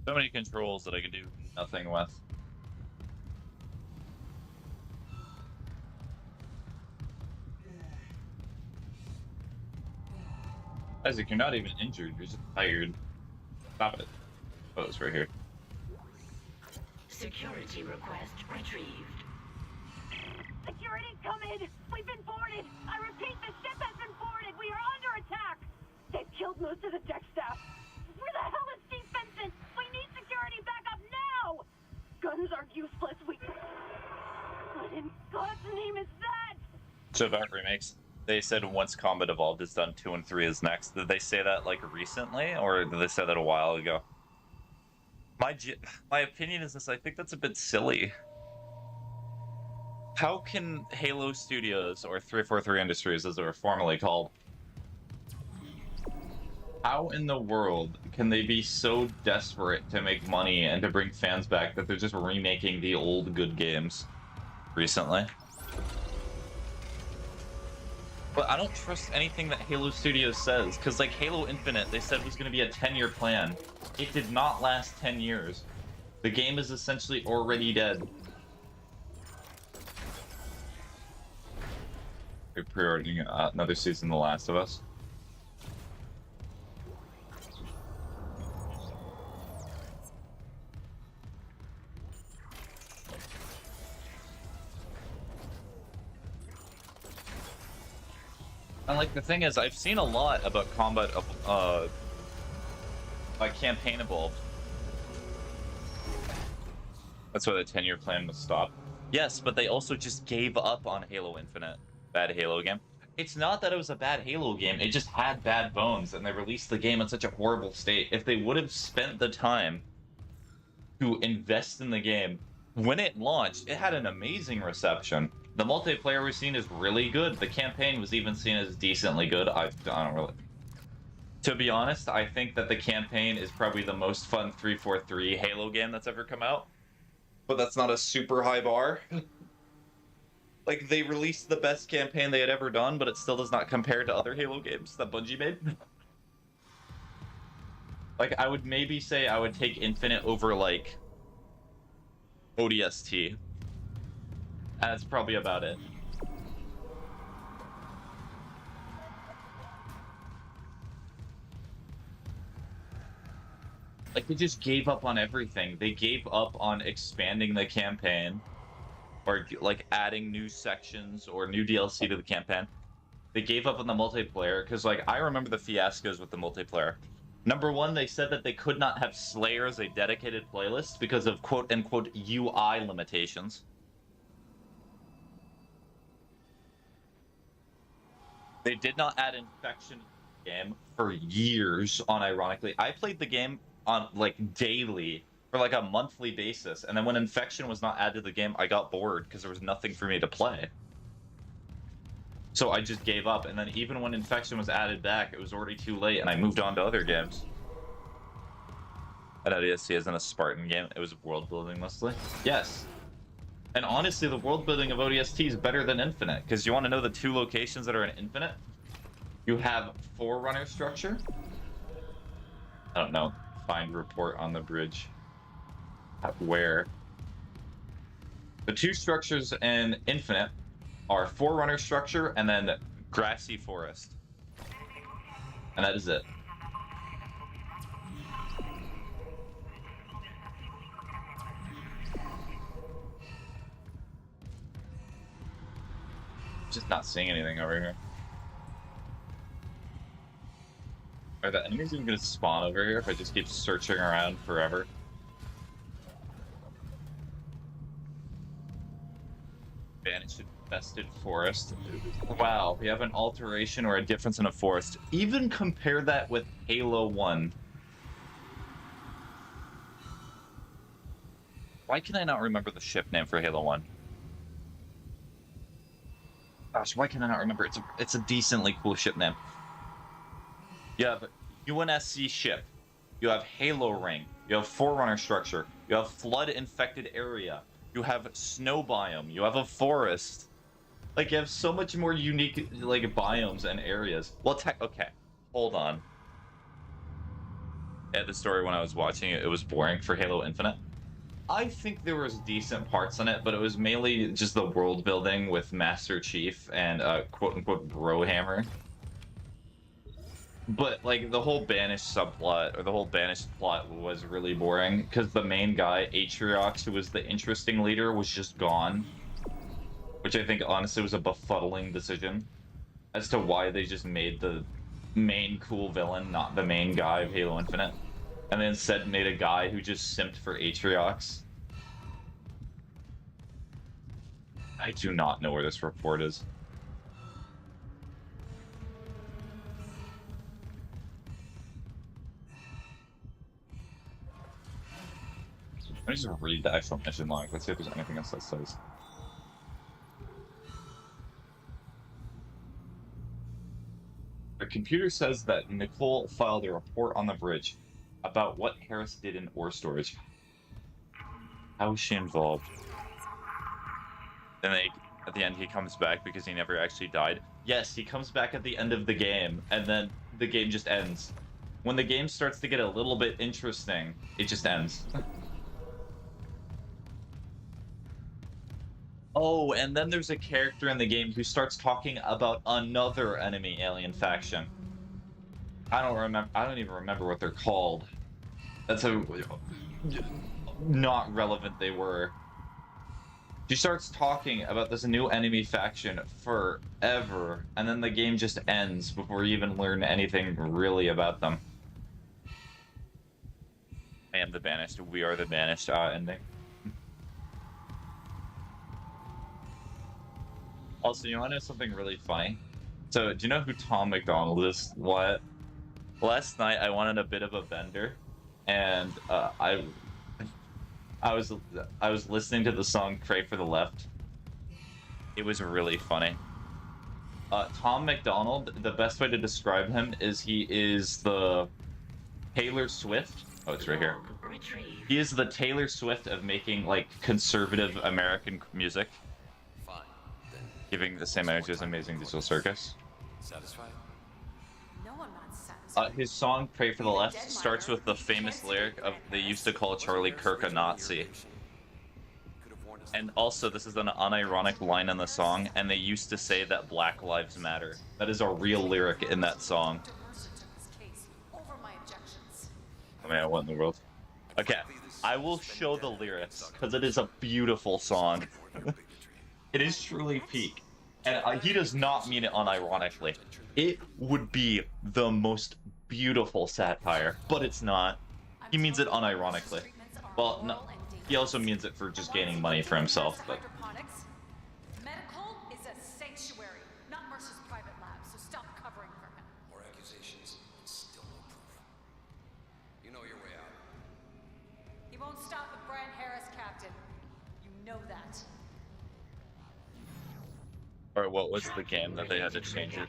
Speaker 1: So many controls that I can do nothing with. Isaac, you're not even injured, you're just tired. Stop it. Oh, it's right here.
Speaker 5: Security request retrieved.
Speaker 4: Security, come in! We've been boarded! I repeat, the ship has been boarded! We are under attack! They've killed most of the deck staff! Where the hell is Steve Benson? We need security backup now! Guns are useless, What in God's name is that?
Speaker 1: So about remakes, they said once Combat Evolved is done, 2 and 3 is next. Did they say that like recently, or did they say that a while ago? My opinion is this: I think that's a bit silly. How can Halo Studios, or 343 Industries as they were formerly called, how in the world can they be so desperate to make money and to bring fans back that they're just remaking the old good games recently? But I don't trust anything that Halo Studios says, because like Halo Infinite, they said was going to be a 10-year plan. It did not last 10 years. The game is essentially already dead. We're pre-ordering another season of The Last of Us. And like the thing is, I've seen a lot about combat campaign evolved. That's why the 10-year plan was stopped. Yes, but they also just gave up on Halo Infinite. Bad Halo game. It's not that it was a bad Halo game, it just had bad bones, and they released the game in such a horrible state. If they would have spent the time to invest in the game, when it launched, it had an amazing reception. The multiplayer we've seen is really good. The campaign was even seen as decently good. I don't really... To be honest, I think that the campaign is probably the most fun 343 Halo game that's ever come out. But that's not a super high bar. Like, they released the best campaign they had ever done, but it still does not compare to other Halo games that Bungie made. Like, I would maybe say I would take Infinite over, like, ODST. And that's probably about it. Like, they just gave up on everything. They gave up on expanding the campaign, or, like, adding new sections or new DLC to the campaign. They gave up on the multiplayer, because, like, I remember the fiascos with the multiplayer. Number one, they said that they could not have Slayer as a dedicated playlist because of quote-unquote UI limitations. They did not add Infection to the game for years, unironically. I played the game on, like, daily, for, like, a monthly basis, and then when Infection was not added to the game, I got bored because there was nothing for me to play. So I just gave up, and then even when Infection was added back, it was already too late, and I moved on to other games. And ODST isn't a Spartan game, it was world building mostly. Yes. And honestly, the world building of ODST is better than Infinite, because you want to know the 2 locations that are in Infinite? You have Forerunner structure. I don't know. Find report on the bridge. Where? The 2 structures in Infinite are Forerunner structure and then grassy forest. And that is it. Just not seeing anything over here. Are the enemies even gonna spawn over here if I just keep searching around forever? Banished infested forest. Wow, we have an alteration or a difference in a forest. Even compare that with Halo 1. Why can I not remember the ship name for Halo 1? Gosh, why can I not remember? It's a decently cool ship name. You have UNSC ship. You have Halo ring. You have Forerunner structure. You have flood infected area. You have snow biome. You have a forest. Like, you have so much more unique, like, biomes and areas. Well, okay, hold on. At the story when I was watching it, it was boring for Halo Infinite. I think there was decent parts in it, but it was mainly just the world building with Master Chief and quote-unquote Brohammer. But, like, the whole Banished subplot, or the whole Banished plot was really boring, because the main guy, Atriox, who was the interesting leader, was just gone. Which I think, honestly, was a befuddling decision as to why they just made the main cool villain not the main guy of Halo Infinite. And then instead made a guy who just simped for Atriox. I do not know where this report is. Let me just read the actual mission log. Let's see if there's anything else that says. The computer says that Nicole filed a report on the bridge about what Harris did in ore storage. How was she involved? Then at the end he comes back because he never actually died. Yes, he comes back at the end of the game, and then the game just ends. When the game starts to get a little bit interesting, it just ends. Oh, and then there's a character in the game who starts talking about another enemy alien faction. I don't even remember what they're called. That's how not relevant they were. She starts talking about this new enemy faction forever, and then the game just ends before you even learn anything really about them. I am the Banished. We are the Banished ending. Also, you want to know something really funny? So, do you know who Tom McDonald is? What? Last night, I wanted a bit of a bender, and I was listening to the song "Pray for the Left." It was really funny. Tom McDonald, the best way to describe him is he is the Taylor Swift. Oh, it's right here. He is the Taylor Swift of making, like, conservative American music. Giving the same energy as Amazing Digital Circus.
Speaker 6: Satisfied? No, I'm not satisfied.
Speaker 1: His song "Pray for the Left" starts with the famous lyric of "They used to call Charlie Kirk a Nazi." And also, this is an unironic line in the song, and they used to say that Black Lives Matter. That is a real lyric in that song. I mean, what in the world? Okay, I will show the lyrics, because it is a beautiful song. It is truly peak. And he does not mean it unironically. It would be the most beautiful satire, but it's not. He means it unironically. Well, no, he also means it for just gaining money for himself, but...
Speaker 6: Medical is a sanctuary, not Mercer's private lab, so stop covering for him.
Speaker 3: More accusations, still no proof. You know your way out.
Speaker 6: He won't stop with Brian Harris, Captain. You know that.
Speaker 1: Or what was the game that they had to change it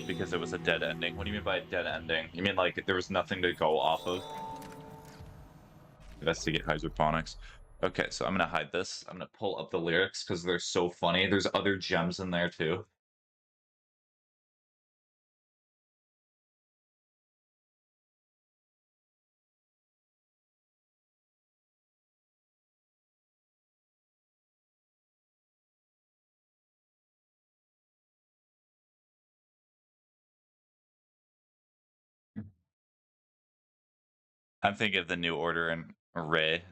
Speaker 1: because it was a dead ending? What do you mean by a dead ending? You mean like there was nothing to go off of? Investigate hydroponics. Okay, so I'm gonna hide this. I'm gonna pull up the lyrics because they're so funny. There's other gems in there too. I'm thinking of the New Order and Ray,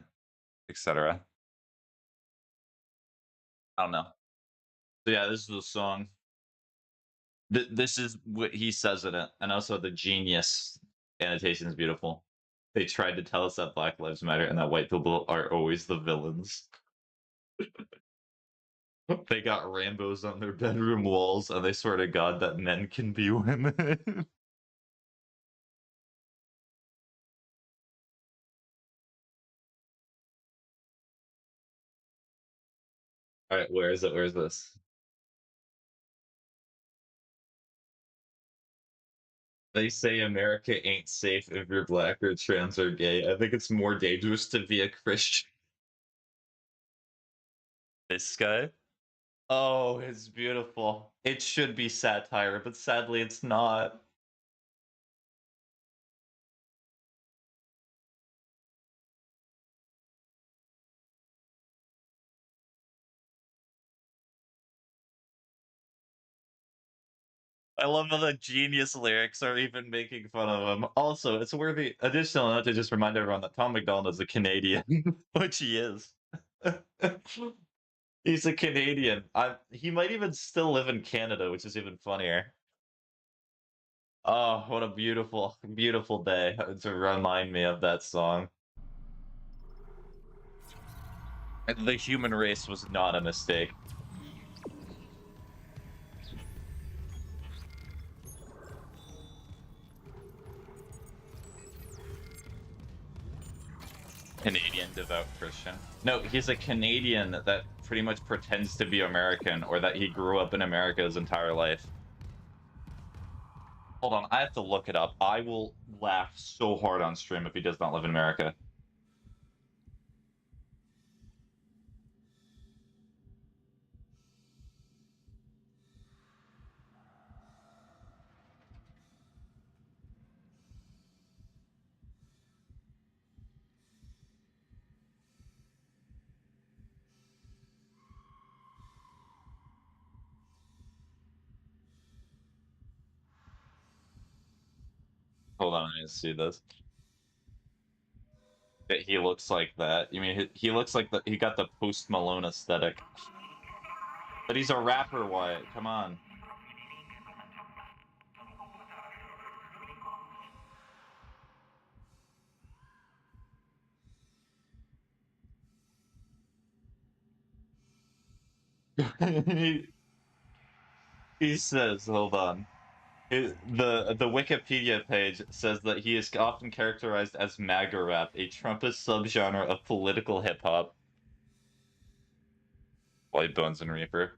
Speaker 1: etc. I don't know. So yeah, this is the song. This is what he says in it, and also the genius annotation is beautiful. They tried to tell us that Black Lives Matter and that white people are always the villains. They got Rambos on their bedroom walls, and they swear to God that men can be women. All right, where is it? Where is this? They say America ain't safe if you're black or trans or gay. I think it's more dangerous to be a Christian. This guy? Oh, it's beautiful. It should be satire, but sadly it's not. I love how the genius lyrics are even making fun of him. Also, it's worthy additional note to just remind everyone that Tom McDonald is a Canadian, which he is. He's a Canadian. He might even still live in Canada, which is even funnier. Oh, what a beautiful, beautiful day to remind me of that song. The human race was not a mistake. Canadian devout Christian. No, he's a Canadian that pretty much pretends to be American or that he grew up in America his entire life. Hold on, I have to look it up. I will laugh so hard on stream if he does not live in America. Hold on, I need to see this. He looks like that. You mean he looks like he got the Post Malone aesthetic. But he's a rapper, Wyatt. Come on. he, he says, hold on. The Wikipedia page says that he is often characterized as MAGA rap, a Trumpist subgenre of political hip hop. White Bones and Reaper.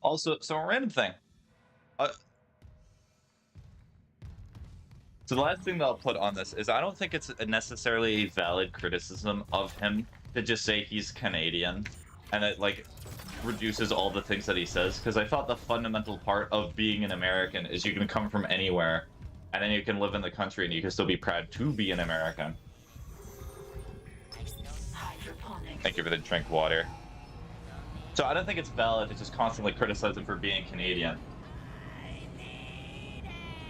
Speaker 1: Also, so a random thing. Uh, so the last thing that I'll put on this is I don't think it's necessarily a valid criticism of him to just say he's Canadian, and it like reduces all the things that he says, because I thought the fundamental part of being an American is you can come from anywhere, and then you can live in the country and you can still be proud to be an American. Thank you for the drink water. So I don't think it's valid to just constantly criticize him for being Canadian.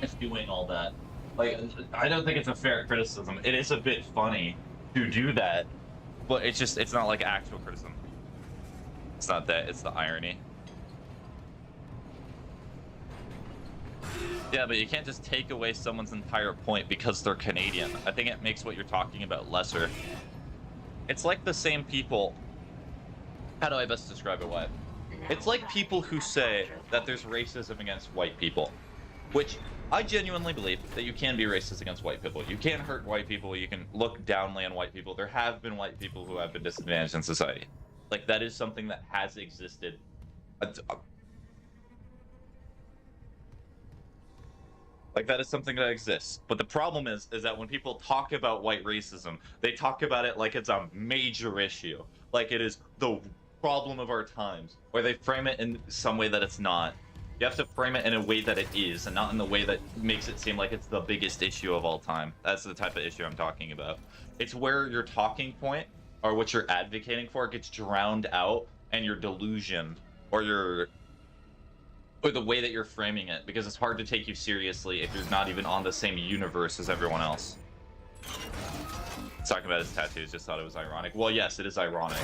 Speaker 1: It's doing all that. Like, I don't think it's a fair criticism. It is a bit funny to do that, but it's not like actual criticism. It's not that, it's the irony. Yeah, but you can't just take away someone's entire point because they're Canadian. I think it makes what you're talking about lesser. It's like the same people. How do I best describe it, Wyatt? It's like people who say that there's racism against white people, which I genuinely believe that you can be racist against white people. You can hurt white people. You can look downly on white people. There have been white people who have been disadvantaged in society. Like, that is something that has existed. Like, that is something that exists. But the problem is that when people talk about white racism, they talk about it like it's a major issue. Like it is the problem of our times. Or they frame it in some way that it's not. You have to frame it in a way that it is, and not in the way that makes it seem like it's the biggest issue of all time. That's the type of issue I'm talking about. It's where your talking point, or what you're advocating for, gets drowned out, and your delusion, or the way that you're framing it, because it's hard to take you seriously if you're not even on the same universe as everyone else. Talking about his tattoos, just thought it was ironic. Well, yes, it is ironic.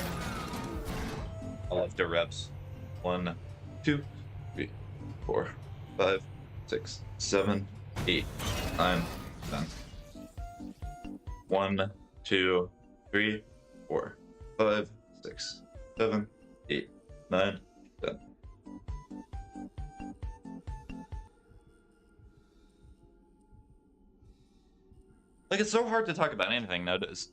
Speaker 1: I love the reps. 1, 2, 3, 4, 5, 6, 7, 8, 9, 10. 1, 2, 3, 4, 5, 6, 7, 8, 9, 10. Like, it's so hard to talk about anything nowadays.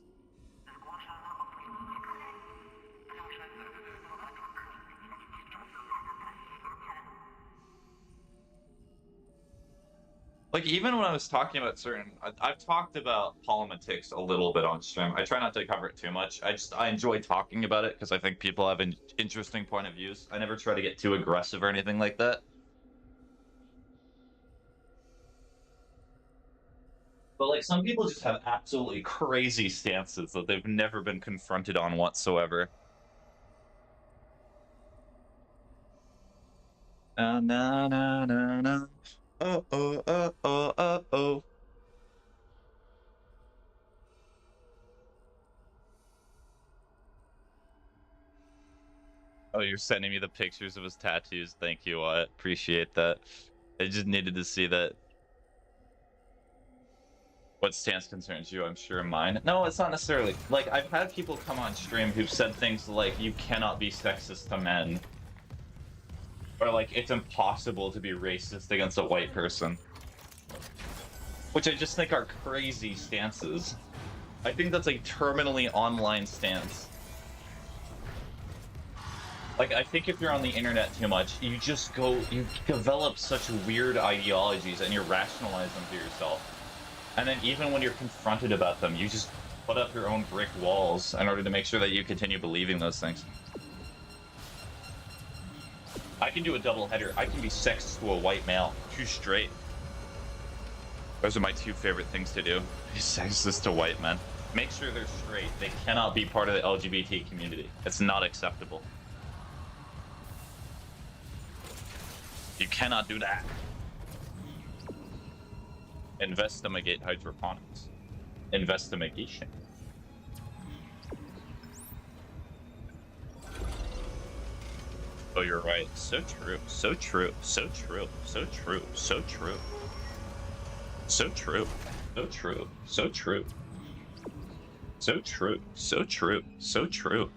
Speaker 1: Like, even when I was talking about I've talked about politics a little bit on stream. I try not to cover it too much. I enjoy talking about it because I think people have an interesting point of views. I never try to get too aggressive or anything like that. But like, some people just have absolutely crazy stances that they've never been confronted on whatsoever. Na na na na na. Oh oh oh oh oh oh. Oh, you're sending me the pictures of his tattoos. Thank you. I appreciate that. I just needed to see that. What stance concerns you? I'm sure mine. No, it's not necessarily. Like, I've had people come on stream who've said things like, you cannot be sexist to men. Or like, it's impossible to be racist against a white person. Which I just think are crazy stances. I think that's a terminally online stance. Like, I think if you're on the internet too much, you develop such weird ideologies and you rationalize them to yourself. And then even when you're confronted about them, you just put up your own brick walls in order to make sure that you continue believing those things. I can do a double header. I can be sexist to a white male. 2 straight. Those are my 2 favorite things to do. Be sexist to white men. Make sure they're straight. They cannot be part of the LGBT community. It's not acceptable. You cannot do that. Investigate hydroponics. Investigation. Oh, you're right. So true. So true. So true. So true. So true. So true. So true. So true. So true. So true. So true.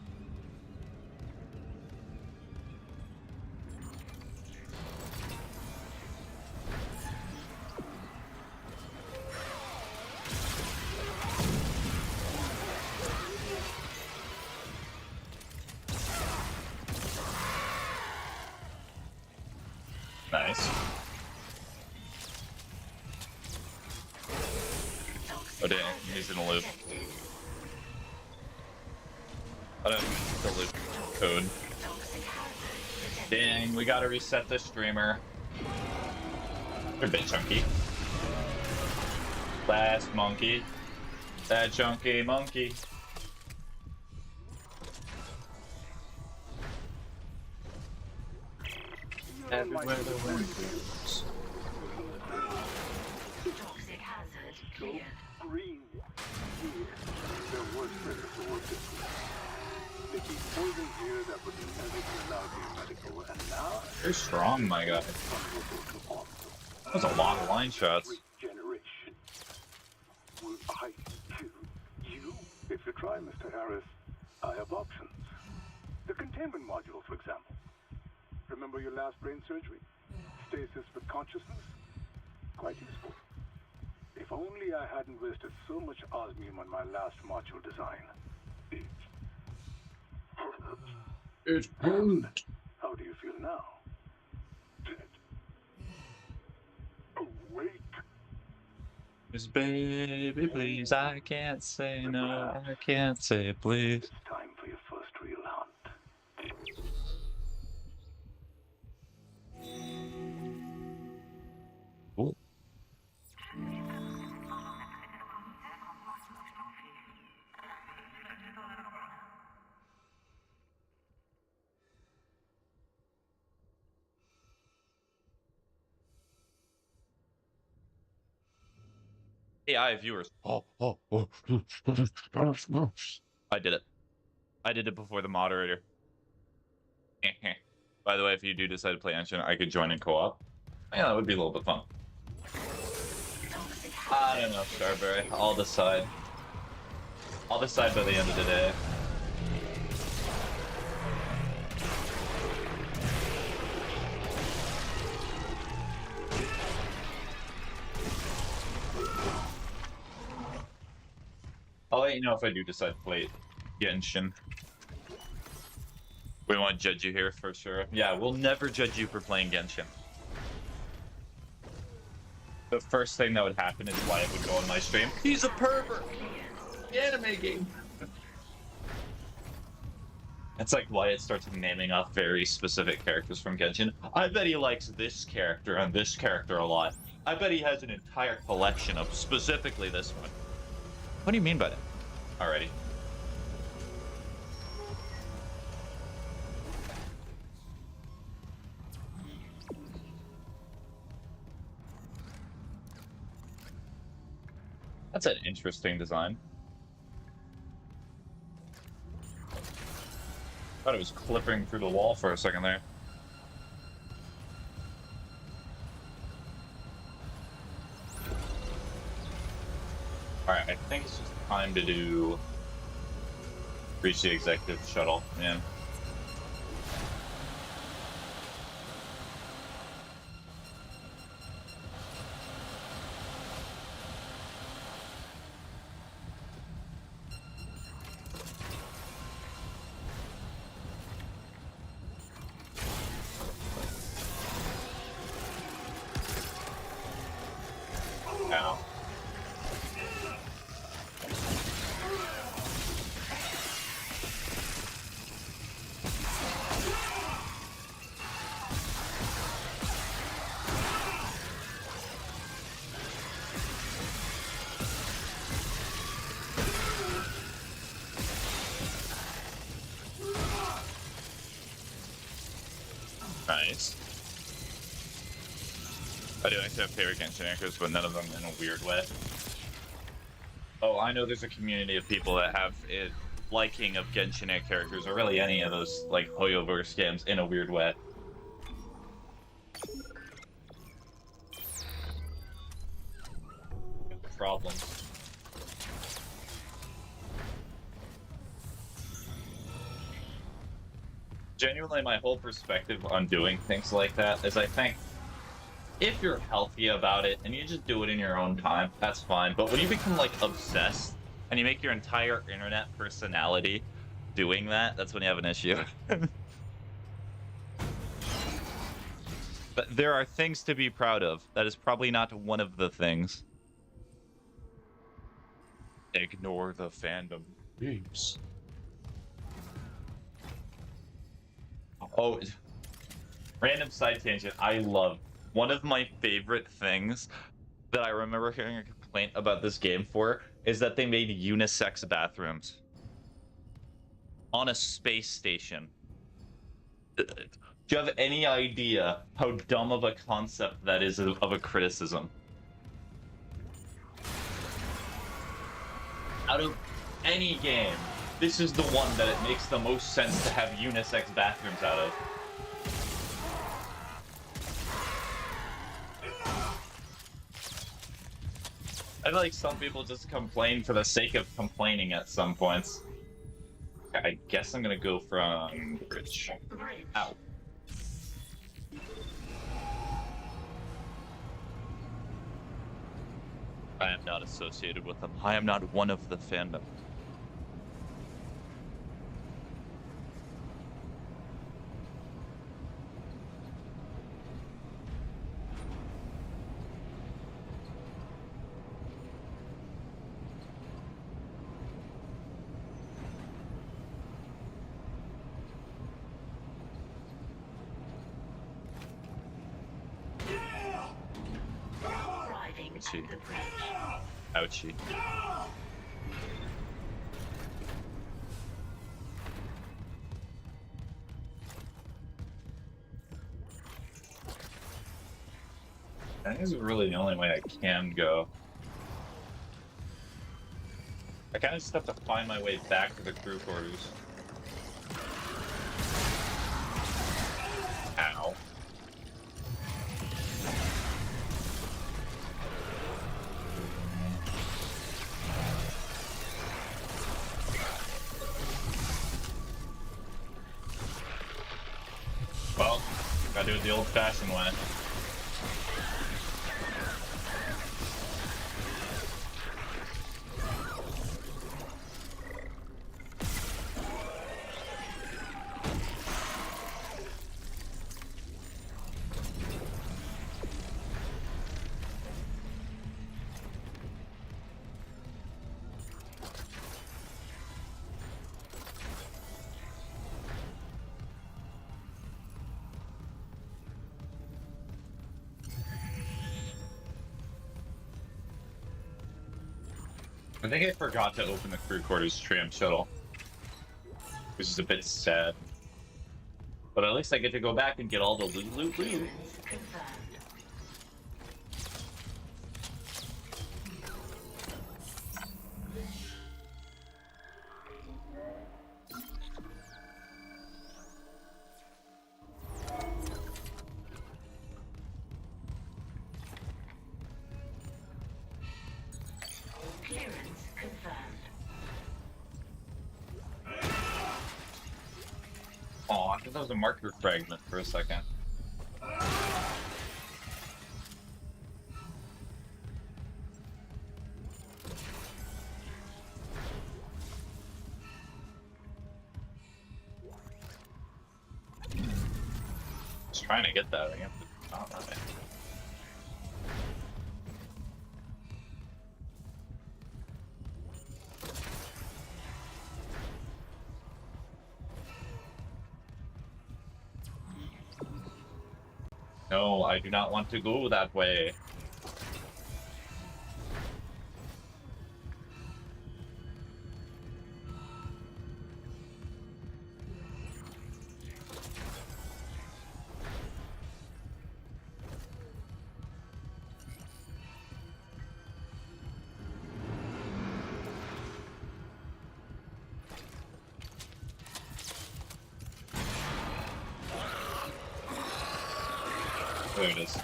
Speaker 1: Nice. Oh dang, he's in a loop. I don't know the loop code. Dang, we gotta reset the streamer. You're a bit chunky. Last monkey. That chunky monkey. Everywhere the wind blows.
Speaker 5: Toxic hazard cleared.
Speaker 2: Green. Here. There were centers to work this way. They keep poison here that would never be allowed to be medical, and now
Speaker 1: You're strong, my guy. That was a lot of line shots.
Speaker 2: Regeneration. Will I kill you? If you try, Mr. Harris, I have options. The containment module, for example. Remember your last brain surgery? Stasis with consciousness? Quite useful. If only I hadn't wasted so much osmium on my last module design.
Speaker 1: It's brilliant.
Speaker 2: How do you feel now? Dead. Awake.
Speaker 1: Just baby, please, I can't say no, I can't say please.
Speaker 2: It's time for your first real hunt.
Speaker 1: Ooh. AI viewers. I did it. I did it before the moderator. By the way, if you do decide to play Engine, I could join in co-op. Yeah, that would be a little bit fun. I don't know, Starberry. I'll decide. I'll decide by the end of the day. I'll let you know if I do decide to play Genshin. We won't judge you here for sure. Yeah, we'll never judge you for playing Genshin. The first thing that would happen is Wyatt would go on my stream. He's a pervert! The anime game! It's like Wyatt starts naming off very specific characters from Genshin. I bet he likes this character and this character a lot. I bet he has an entire collection of specifically this one. What do you mean by that? Alrighty. That's an interesting design. Thought it was clipping through the wall for a second there. Alright, I think it's just time to do... reach the executive shuttle, man. Now. Nice. I do actually have favorite Genshin characters, but none of them in a weird way. Oh, I know there's a community of people that have a liking of Genshin characters, or really any of those, like, Hoyoverse games, in a weird way. Problems. Genuinely, my whole perspective on doing things like that is I think if you're healthy about it and you just do it in your own time, that's fine. But when you become like obsessed and you make your entire internet personality doing that, that's when you have an issue. But there are things to be proud of. That is probably not one of the things. Ignore the fandom. Jeez. Oh, random side tangent. I love one of my favorite things that I remember hearing a complaint about this game for is that they made unisex bathrooms on a space station. Do you have any idea how dumb of a concept that is of a criticism? Out of any game, this is the one that it makes the most sense to have unisex bathrooms out of. I feel like some people just complain for the sake of complaining at some points. I guess I'm gonna go from bridge. Ow. I am not associated with them. I am not one of the fandom. Ouchie.
Speaker 5: the bridge.
Speaker 1: Ouchie. I think this is really the only way I can go. I kind of just have to find my way back to the crew quarters. Ow. Well, gotta do it the old-fashioned way. I think I forgot to open the crew quarters tram shuttle, which is a bit sad. But at least I get to go back and get all the loot.
Speaker 5: Confirmed. Clearance confirmed.
Speaker 1: Aw, I thought that was a marker fragment for a second. Just trying to get that. I have to. Oh, okay. No, I do not want to go that way. There it is.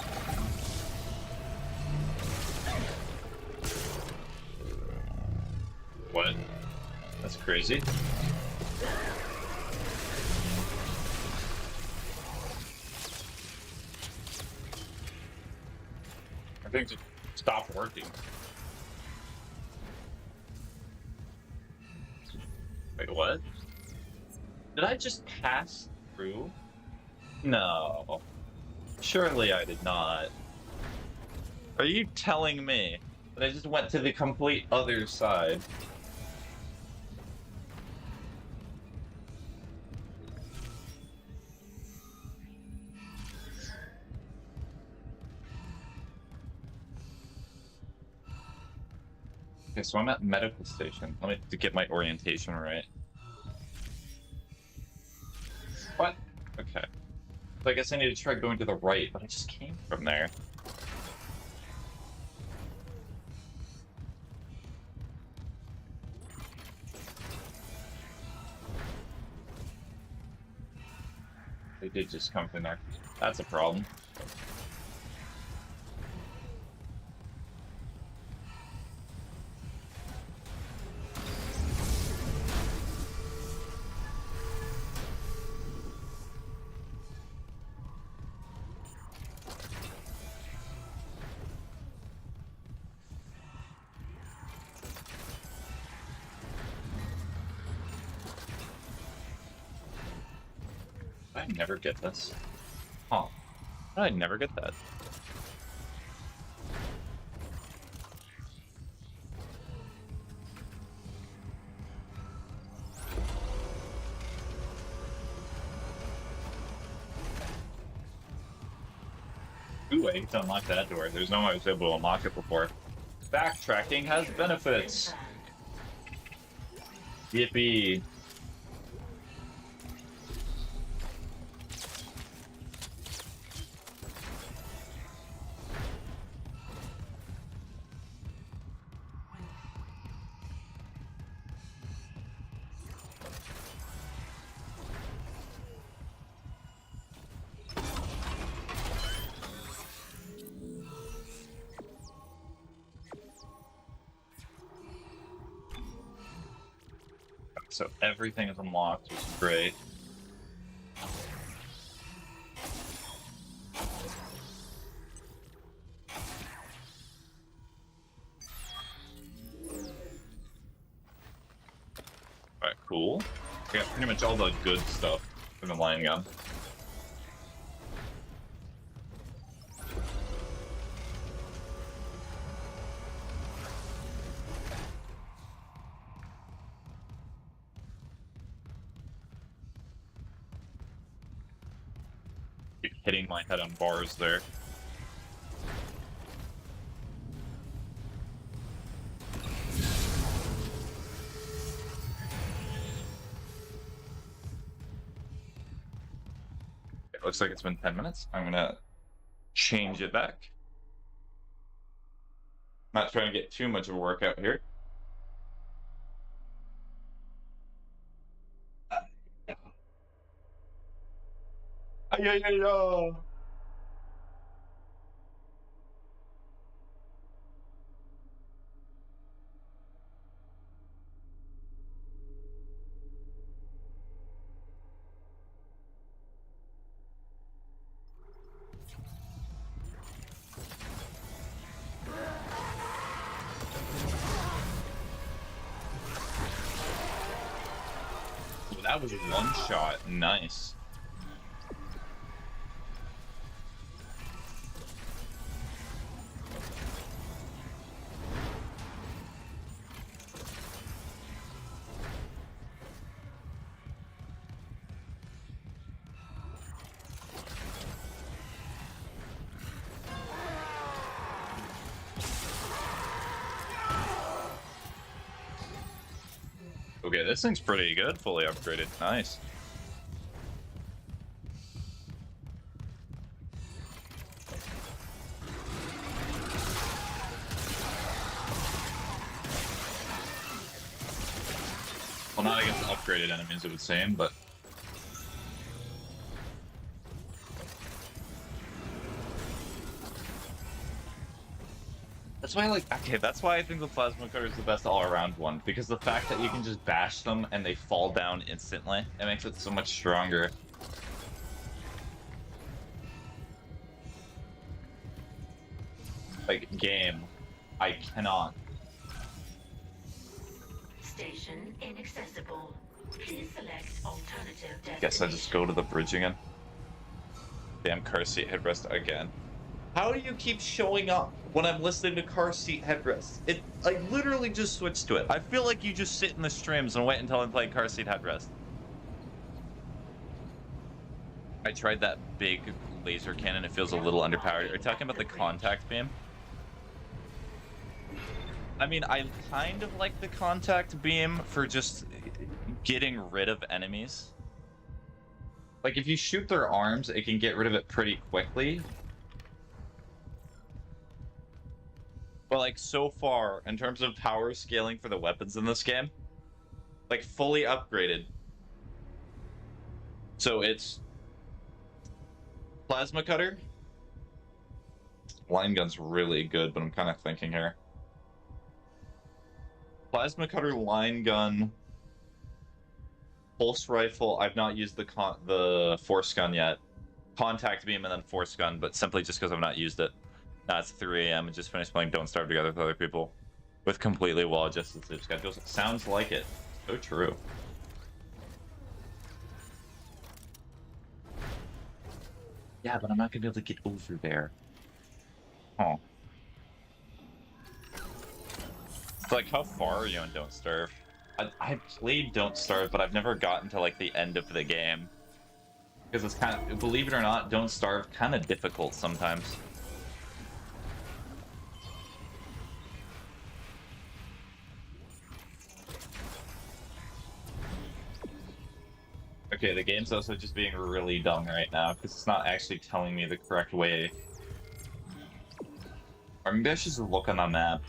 Speaker 1: What? That's crazy. I think just stopped working. Wait, what? Did I just pass through? No. Surely I did not. Are you telling me that I just went to the complete other side? Okay, so I'm at medical station. Let me get my orientation right. What? Okay. So I guess I need to try going to the right, but I just came from there. They did just come from there. That's a problem. I never get this. Huh. How did I never get that? 2-way to unlock that door. There's no way I was able to unlock it before. Backtracking has benefits. Yippee. So everything is unlocked, which is great. Alright, cool. I got pretty much all the good stuff from the line gun. Keep hitting my head on bars there. It looks like it's been 10 minutes. I'm gonna change it back. Not trying to get too much of a workout here. Ay, ay, ay, ay. Well, that was one shot. Nice. Okay, this thing's pretty good, fully upgraded. Nice. Well, not against upgraded enemies, it would seem, but... That's why that's why I think the plasma cutter is the best all-around one, because the fact that you can just bash them and they fall down instantly, it makes it so much stronger. Like, game, I cannot.
Speaker 5: Station inaccessible. Please select alternative destination.
Speaker 1: Guess I just go to the bridge again. Damn car seat headrest again. How do you keep showing up when I'm listening to car seat headrest? I literally just switched to it. I feel like you just sit in the streams and wait until I'm playing car seat headrest. I tried that big laser cannon. It feels a little underpowered. Are you talking about the contact beam? I mean, I kind of like the contact beam for just getting rid of enemies. Like, if you shoot their arms, it can get rid of it pretty quickly. But, like, so far, in terms of power scaling for the weapons in this game, like, fully upgraded. So it's plasma cutter. Line gun's really good, but I'm kind of thinking here. Plasma cutter, line gun, pulse rifle. I've not used the force gun yet. Contact beam and then force gun, but simply just because I've not used it. Now it's 3 a.m. and just finished playing Don't Starve together with other people with completely well-adjusted sleep schedules. Sounds like it. So true. Yeah, but I'm not gonna be able to get over there. Oh. So, like, how far are you in Don't Starve? I've played Don't Starve, but I've never gotten to, like, the end of the game. Because it's kind of, believe it or not, Don't Starve kind of difficult sometimes. Okay, the game's also just being really dumb right now because it's not actually telling me the correct way. Or maybe I should just look on the map.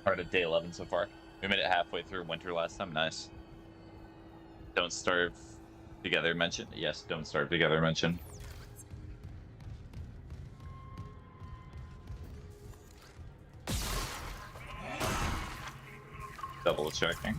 Speaker 1: We're at day 11 so far. We made it halfway through winter last time. Nice. Don't starve together mention. Yes, don't starve together mention. Double checking.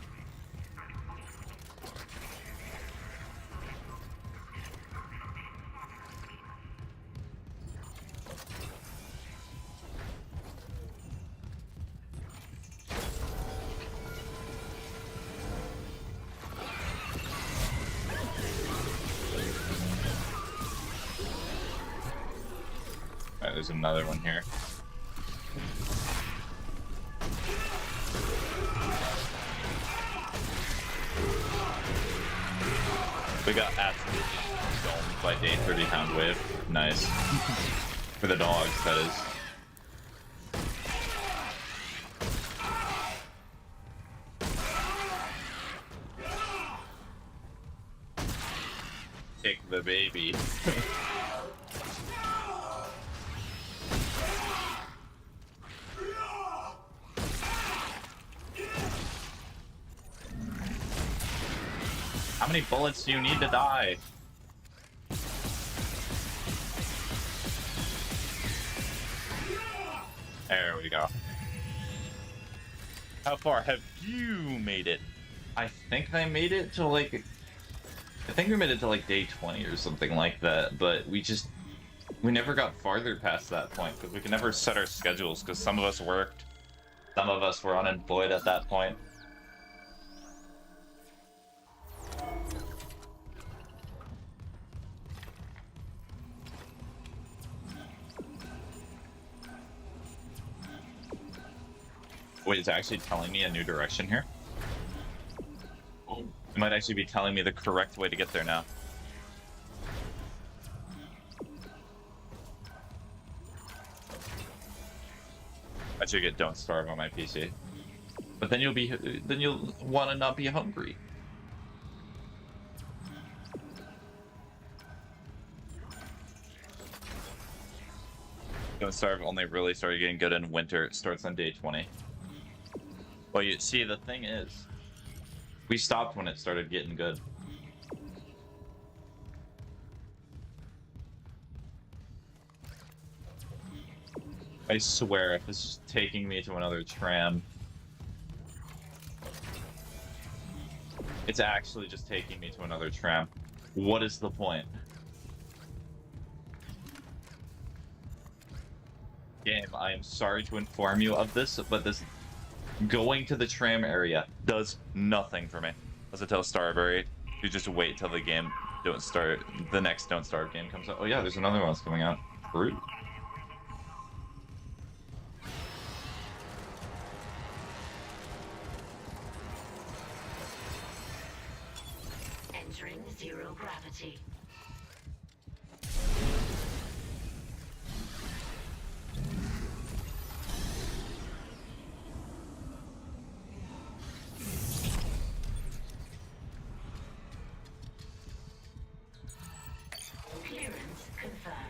Speaker 1: Alright, there's another one here. We got absolutely domed by day 30 pound wave. Nice. For the dogs, that is. Take the baby. How many bullets do you need to die? There we go. How far have you made it? I think I made it to like... I think we made it to like day 20 or something like that, but we never got farther past that point because we could never set our schedules because some of us worked, some of us were unemployed at that point. Wait, it's actually telling me a new direction here? It might actually be telling me the correct way to get there now. I should get Don't Starve on my PC. But then you'll want to not be hungry. Don't Starve only really started getting good in winter. It starts on day 20. Well, you see, the thing is, we stopped when it started getting good. I swear, if this is taking me to another tram, it's actually just taking me to another tram. What is the point? Game, I am sorry to inform you of this, but this going to the tram area does nothing for me. As I tell Starberry, you just wait till the game the next Don't Starve game comes out. Oh yeah, there's another one that's coming out. Rude.
Speaker 5: Entering zero gravity.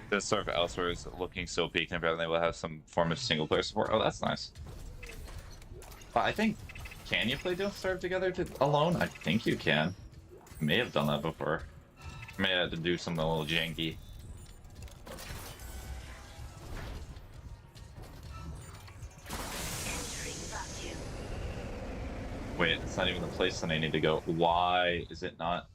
Speaker 1: The Starve elsewhere is looking so peaked, and apparently we'll have some form of single player support. Oh, that's nice. But I think, can you play Don't Starve together alone? I think you can. May have done that before. May have had to do something a little janky. Wait, it's not even the place that I need to go. Why is it not?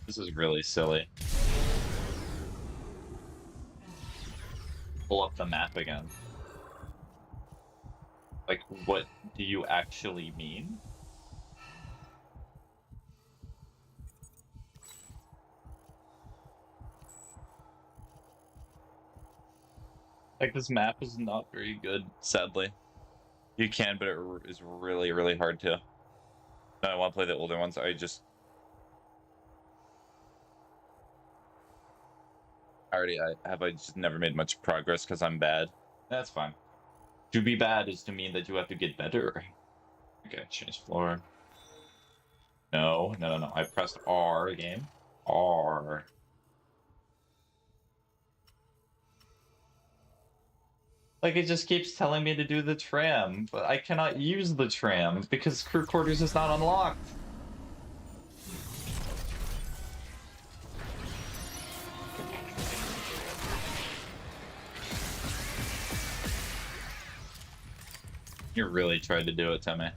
Speaker 1: This is really silly. Pull up the map again. Like, what do you actually mean? Like, this map is not very good, sadly. You can, but it is really, really hard to. I want to play the older ones. I just I just never made much progress because I'm bad. That's fine. To be bad is to mean that you have to get better. Okay, change floor. No, no, no, no. I pressed R again. R. Like, it just keeps telling me to do the tram, but I cannot use the tram because crew quarters is not unlocked. You really tried to do it, Timmy.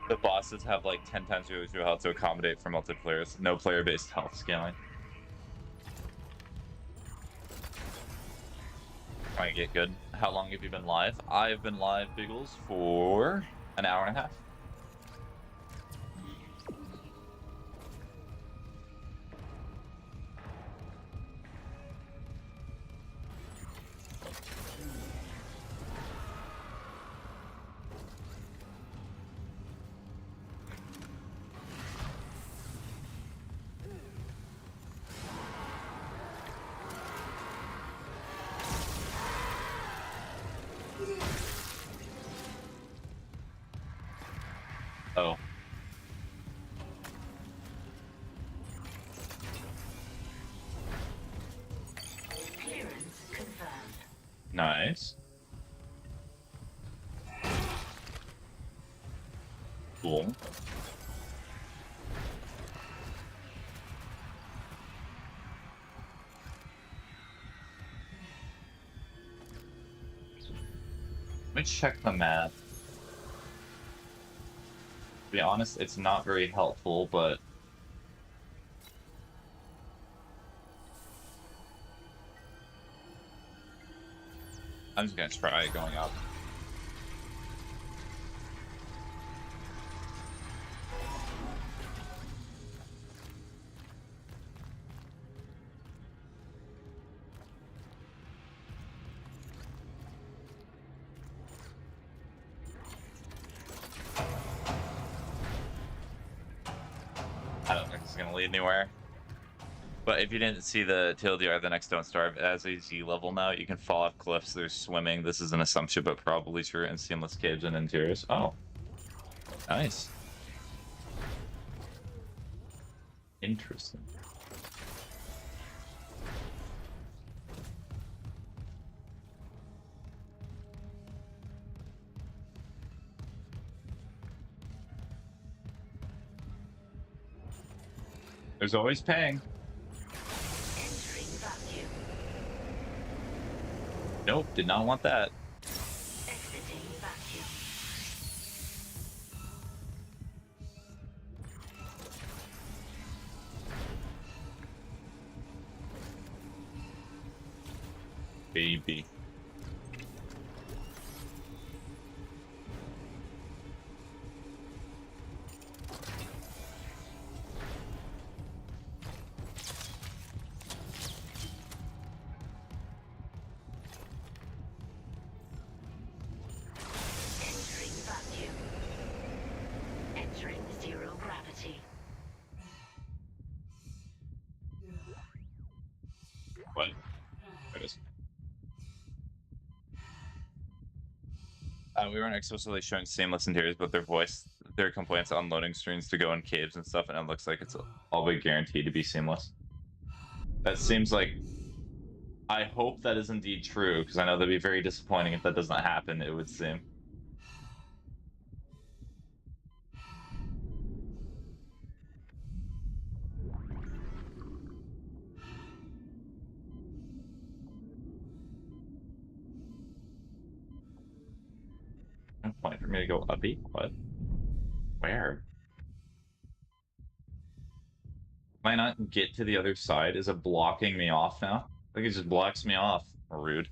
Speaker 1: The bosses have like 10 times your usual health to accommodate for multiplayers. No player-based health scaling. Trying to get good. How long have you been live? I've been live, Biggles, for an hour and a half. Oh.
Speaker 5: Clearance confirmed.
Speaker 1: Nice. Cool. Let me check the map. To be honest, it's not very helpful, but I'm just gonna try going up. I don't think it's gonna lead anywhere. But if you didn't see the TLDR, the next Don't Starve, as a Z level now, you can fall off cliffs, there's swimming. This is an assumption, but probably true, and seamless caves and interiors. Oh. Nice. Interesting. There's always paying.
Speaker 5: Entering vacuum.
Speaker 1: Nope, did not want that.
Speaker 5: Exiting vacuum.
Speaker 1: Baby.
Speaker 5: Entering vacuum. Entering zero gravity.
Speaker 1: What? There it is. We weren't explicitly showing seamless interiors, but their complaints on loading screens to go in caves and stuff, and it looks like it's all but guaranteed to be seamless. That seems like... I hope that is indeed true, because I know that'd be very disappointing if that does not happen, it would seem. No point for me to go uppy? What? Where? I not get to the other side? Is it blocking me off now? I think it just blocks me off. Rude.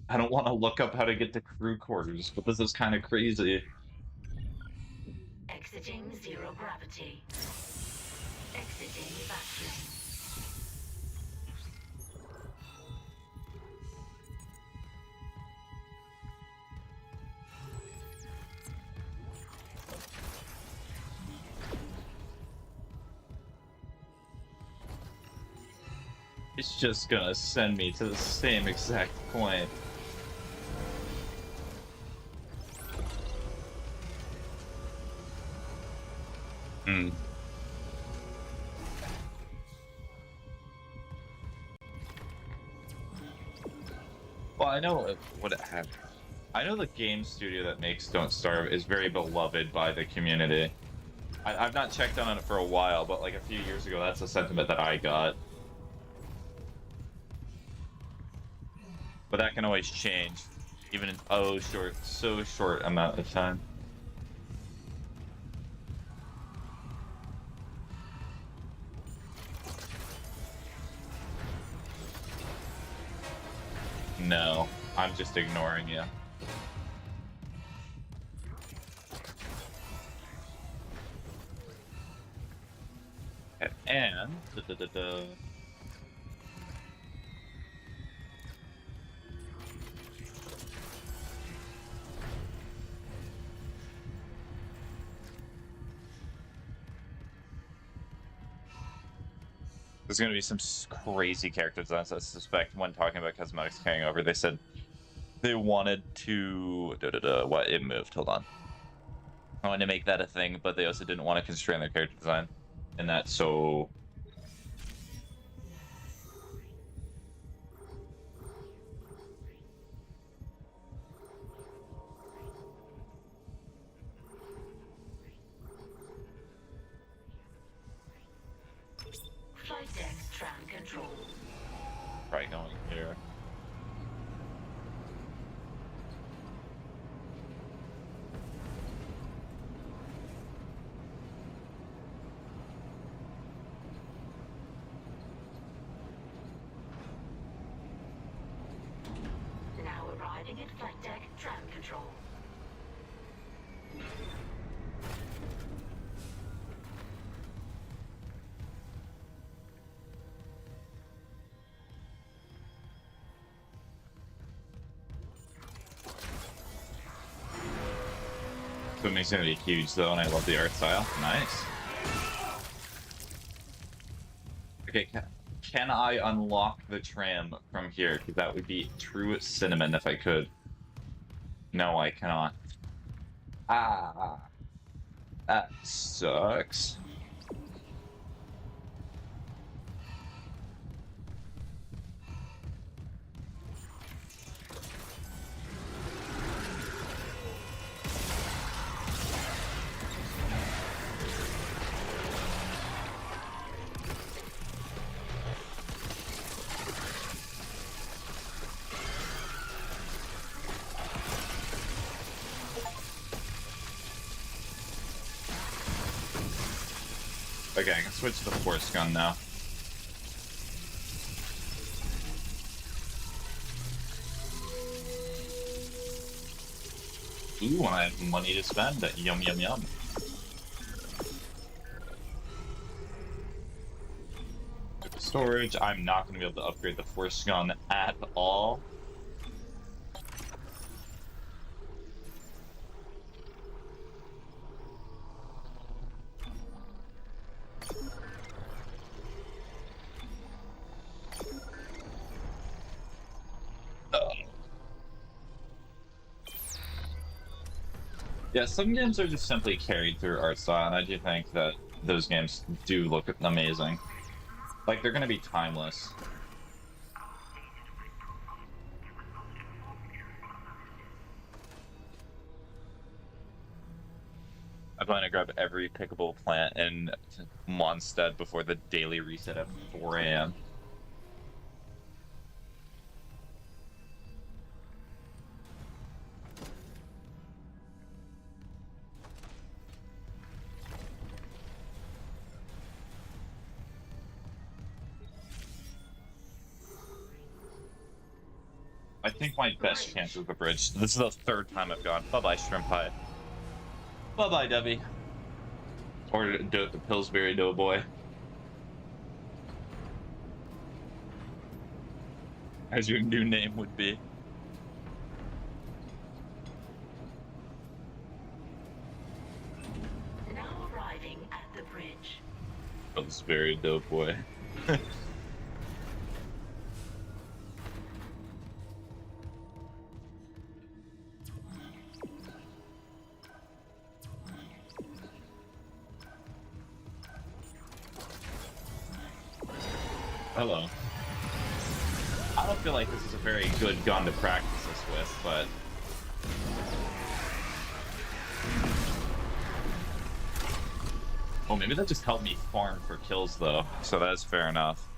Speaker 1: I don't want to look up how to get to crew quarters, but this is kind of crazy.
Speaker 5: Exiting zero gravity. Exiting vacuum.
Speaker 1: It's just gonna send me to the same exact point. Hmm. Well, I know what it had. I know the game studio that makes Don't Starve is very beloved by the community. I've not checked on it for a while, but like a few years ago, that's the sentiment that I got. But that can always change, even in so short amount of time. No, I'm just ignoring you. And there's going to be some crazy character designs, I suspect, when talking about cosmetics carrying over. They said they wanted to... What? It moved. Hold on. I wanted to make that a thing, but they also didn't want to constrain their character design. And that's so...
Speaker 5: Flight deck tram control.
Speaker 1: Right, going here.
Speaker 5: Now arriving at flight deck tram control.
Speaker 1: Swimming's gonna be huge though, and I love the art style. Nice. Okay, can I unlock the tram from here? Because that would be true cinnamon if I could. No, I cannot. Ah, that sucks. Okay, I can switch to the force gun now. Ooh, I have money to spend. Yum, yum, yum. Storage. I'm not going to be able to upgrade the force gun at all. Yeah, some games are just simply carried through art style, and I do think that those games do look amazing. Like, they're gonna be timeless. I plan to grab every pickable plant in Mondstadt before the daily reset at 4 AM. I think my best chance is the bridge. This is the third time I've gone. Bye-bye, shrimp pie. Bye-bye, Debbie. Or the Pillsbury Doughboy. As your new name would be.
Speaker 5: Now arriving at the bridge.
Speaker 1: Pillsbury Doughboy. Hello. I don't feel like this is a very good gun to practice this with, but... Oh, maybe that just helped me farm for kills, though. So that's fair enough.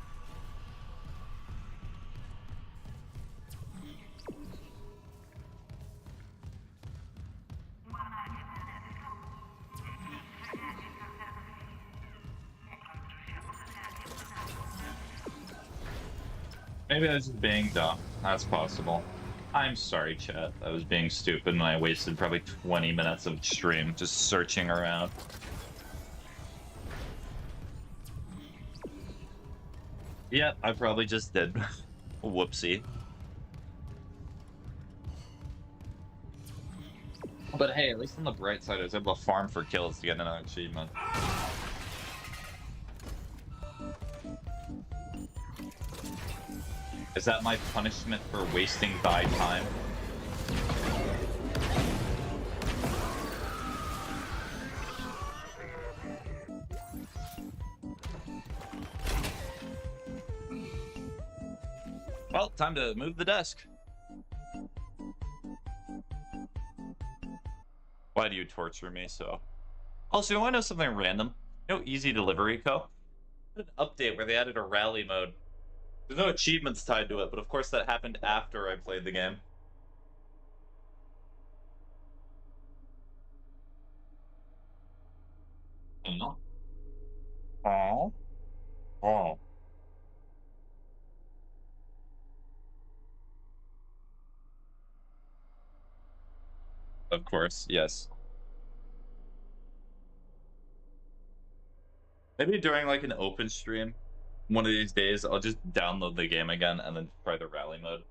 Speaker 1: Maybe I was just being dumb. That's possible. I'm sorry, chat. I was being stupid and I wasted probably 20 minutes of stream just searching around. Yeah, I probably just did. Whoopsie. But hey, at least on the bright side, I was able to farm for kills to get another achievement. Is that my punishment for wasting thy time? Well, time to move the desk. Why do you torture me so? Also, you want to know something random? You know Easy Delivery Co? An update where they added a rally mode. There's no achievements tied to it, but of course that happened after I played the game. No. Oh. Oh. Of course, yes. Maybe during like an open stream, one of these days, I'll just download the game again and then try the rally mode.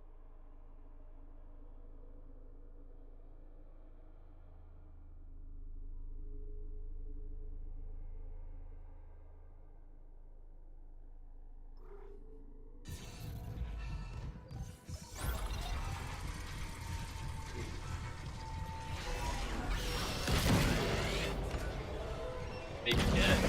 Speaker 1: Again.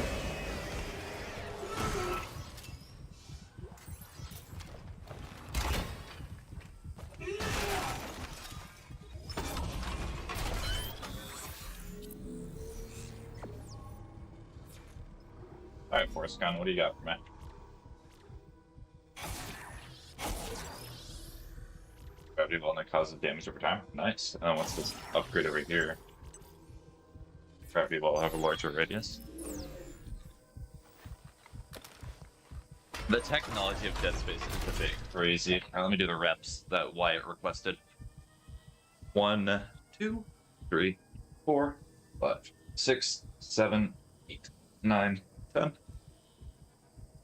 Speaker 1: Alright, Forrest Gun, what do you got for me? Gravity ball that causes damage over time. Nice. And then what's this upgrade over here? Gravity ball will have a larger radius. The technology of Dead Space is a bit crazy. Alright, let me do the reps that Wyatt requested. 1, 2, 3, 4, 5, 6, 7, 8, 9, 10.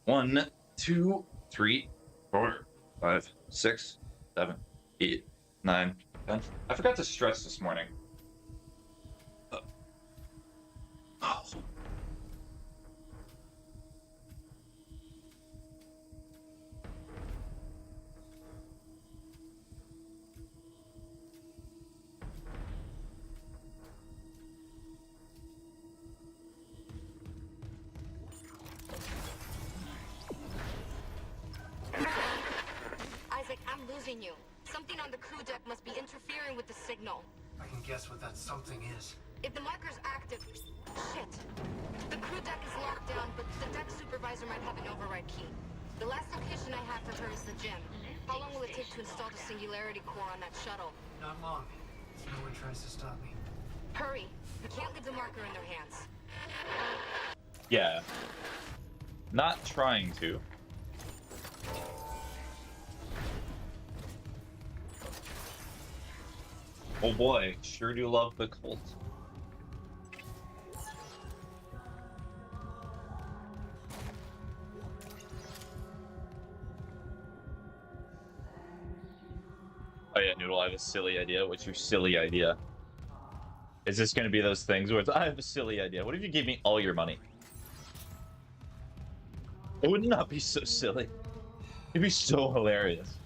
Speaker 1: 1, 2, 3, 4, 5, 6, 7, 8, 9, 10. I forgot to stretch this morning. Oh.
Speaker 7: Isaac, I'm losing you. Something on the crew deck must be interfering with the signal.
Speaker 3: I can guess what that something is.
Speaker 7: If the marker's active... Shit. The crew deck is locked down, but the deck supervisor might have an override key. The last location I have for her is the gym. How long will it take to install the singularity core on that shuttle?
Speaker 3: Not long. If no one tries to stop me.
Speaker 7: Hurry. We can't leave the marker in their hands.
Speaker 1: Yeah. Not trying to. Oh boy, sure do love the cult. Oh yeah, Noodle, I have a silly idea. What's your silly idea? Is this going to be those things where it's, I have a silly idea. What if you gave me all your money? It would not be so silly. It'd be so hilarious.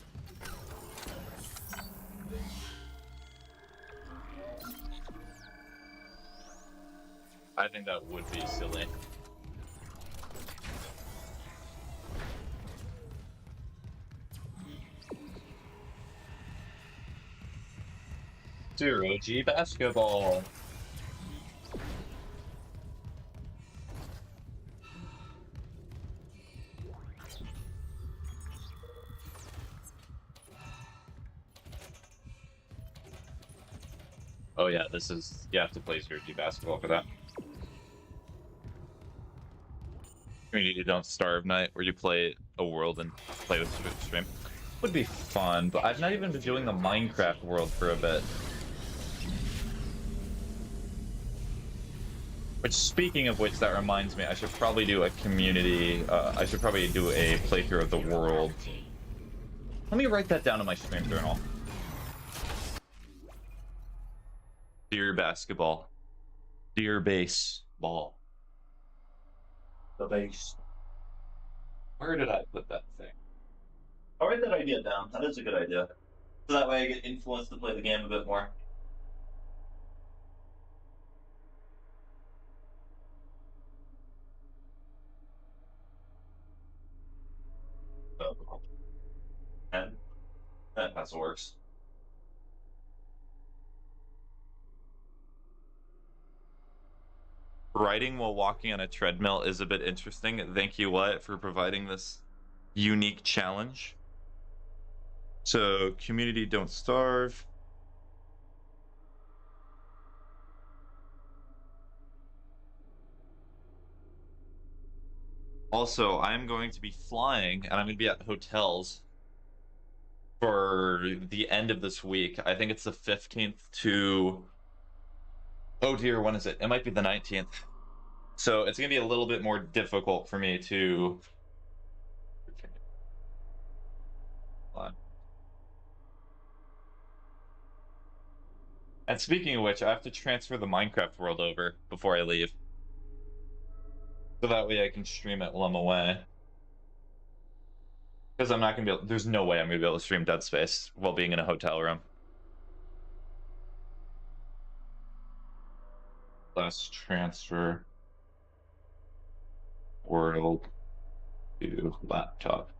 Speaker 1: I think that would be silly. Zero G basketball. Oh yeah, this is, you have to play Zero G basketball for that. Community Don't Starve night, where you play a world and play with stream. Would be fun, but I've not even been doing the Minecraft world for a bit. Which, speaking of which, that reminds me, I should probably do a community, I should probably do a playthrough of the world. Let me write that down in my stream journal. Dear basketball. Dear baseball. The base. Where did I put that thing? I'll write that idea down. That is a good idea. So that way I get influenced to play the game a bit more. Oh. And that pencil works. Riding while walking on a treadmill is a bit interesting. Thank you, Wyatt, for providing this unique challenge. So, community don't starve. Also, I'm going to be flying, and I'm going to be at hotels for the end of this week. I think it's the 15th to... Oh dear, when is it? It might be the 19th. So it's going to be a little bit more difficult for me to... Hold on. And speaking of which, I have to transfer the Minecraft world over before I leave. So that way I can stream it while I'm away. Because I'm not going to be able... There's no way I'm going to be able to stream Dead Space while being in a hotel room. Let's transfer world to laptop.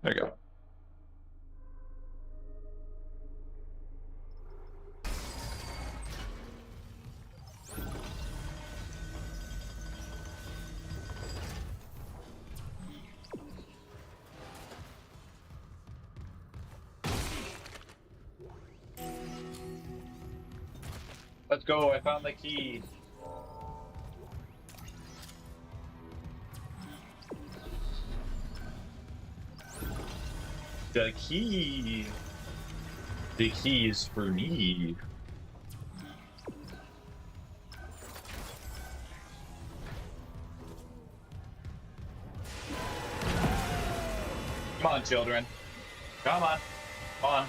Speaker 1: There you go. Let's go, I found the key. The key. The key is for me. Come on, children. Come on. Come on.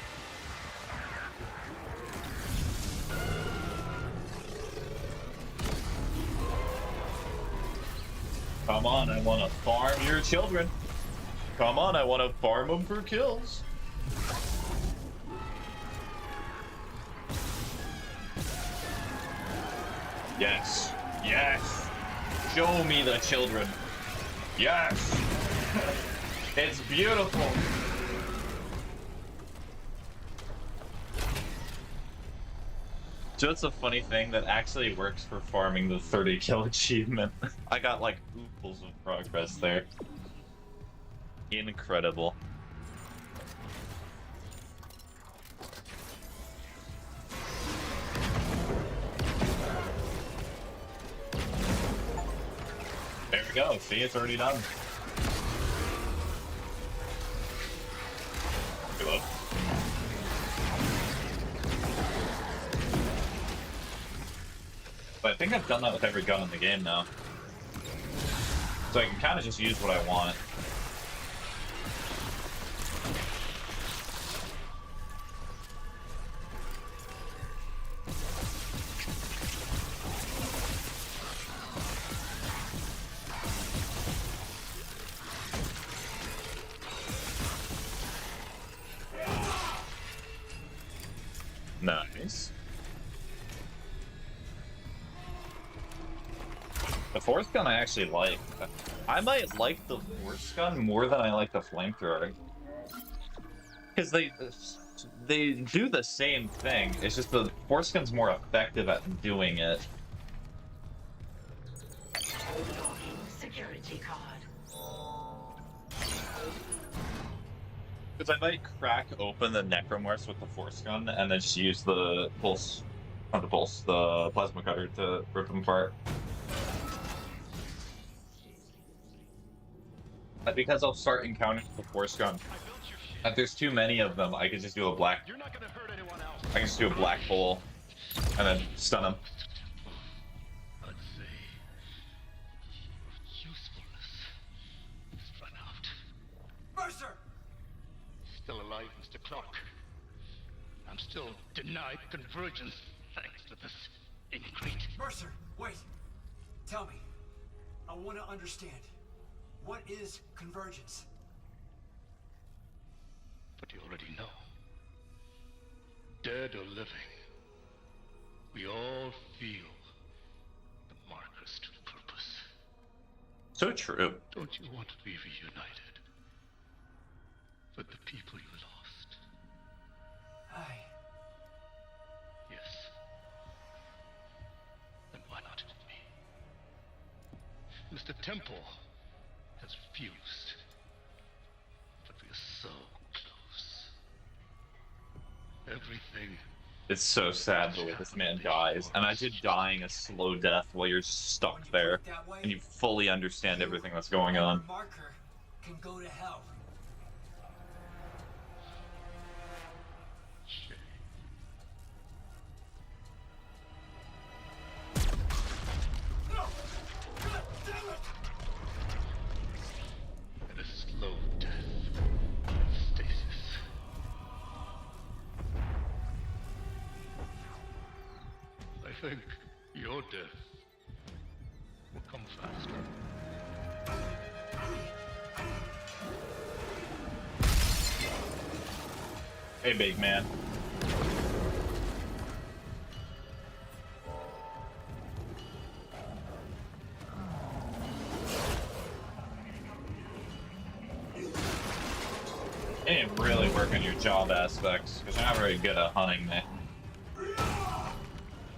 Speaker 1: Come on, I want to farm your children. Come on, I want to farm them for kills. Yes. Yes. Show me the children. Yes. It's beautiful. So it's a funny thing that actually works for farming the 30 kill achievement. I got like oodles of progress there. Incredible. There we go. See, it's already done. think I've done that with every gun in the game now. So I can kind of just use what I want. Nice. The force gun I actually like. I might like the force gun more than I like the flamethrower. Because they do the same thing. It's just the force gun's more effective at doing it.
Speaker 5: Security card.
Speaker 1: Because I might crack open the Necromorphs with the force gun and then just use the pulse, not the pulse, the plasma cutter to rip them apart. But because I'll start encountering the force gun, if there's too many of them, I can just do a black. I can just do a black hole and then stun them.
Speaker 8: I'd say your usefulness has run out.
Speaker 3: Mercer!
Speaker 8: Still alive, Mr. Clark. I'm still denied convergence thanks to this ingredient.
Speaker 3: Mercer, wait. Tell me. I want to understand. What is convergence?
Speaker 8: But you already know. Dead or living, we all feel the marker's true purpose.
Speaker 1: So true.
Speaker 8: Don't you want to be reunited with the people you lost? Yes. Then why not with me? Mr. Temple has refused, but we are so close. Everything.
Speaker 1: It's so sad the way this man dies. Imagine dying a slow death while you're stuck there and you fully understand everything that's going on.
Speaker 3: Marker can go to hell.
Speaker 8: And a slow death. Stasis. I think your death will come faster.
Speaker 1: Hey, big man. You didn't really work on your job aspects, because you're not very good at hunting me.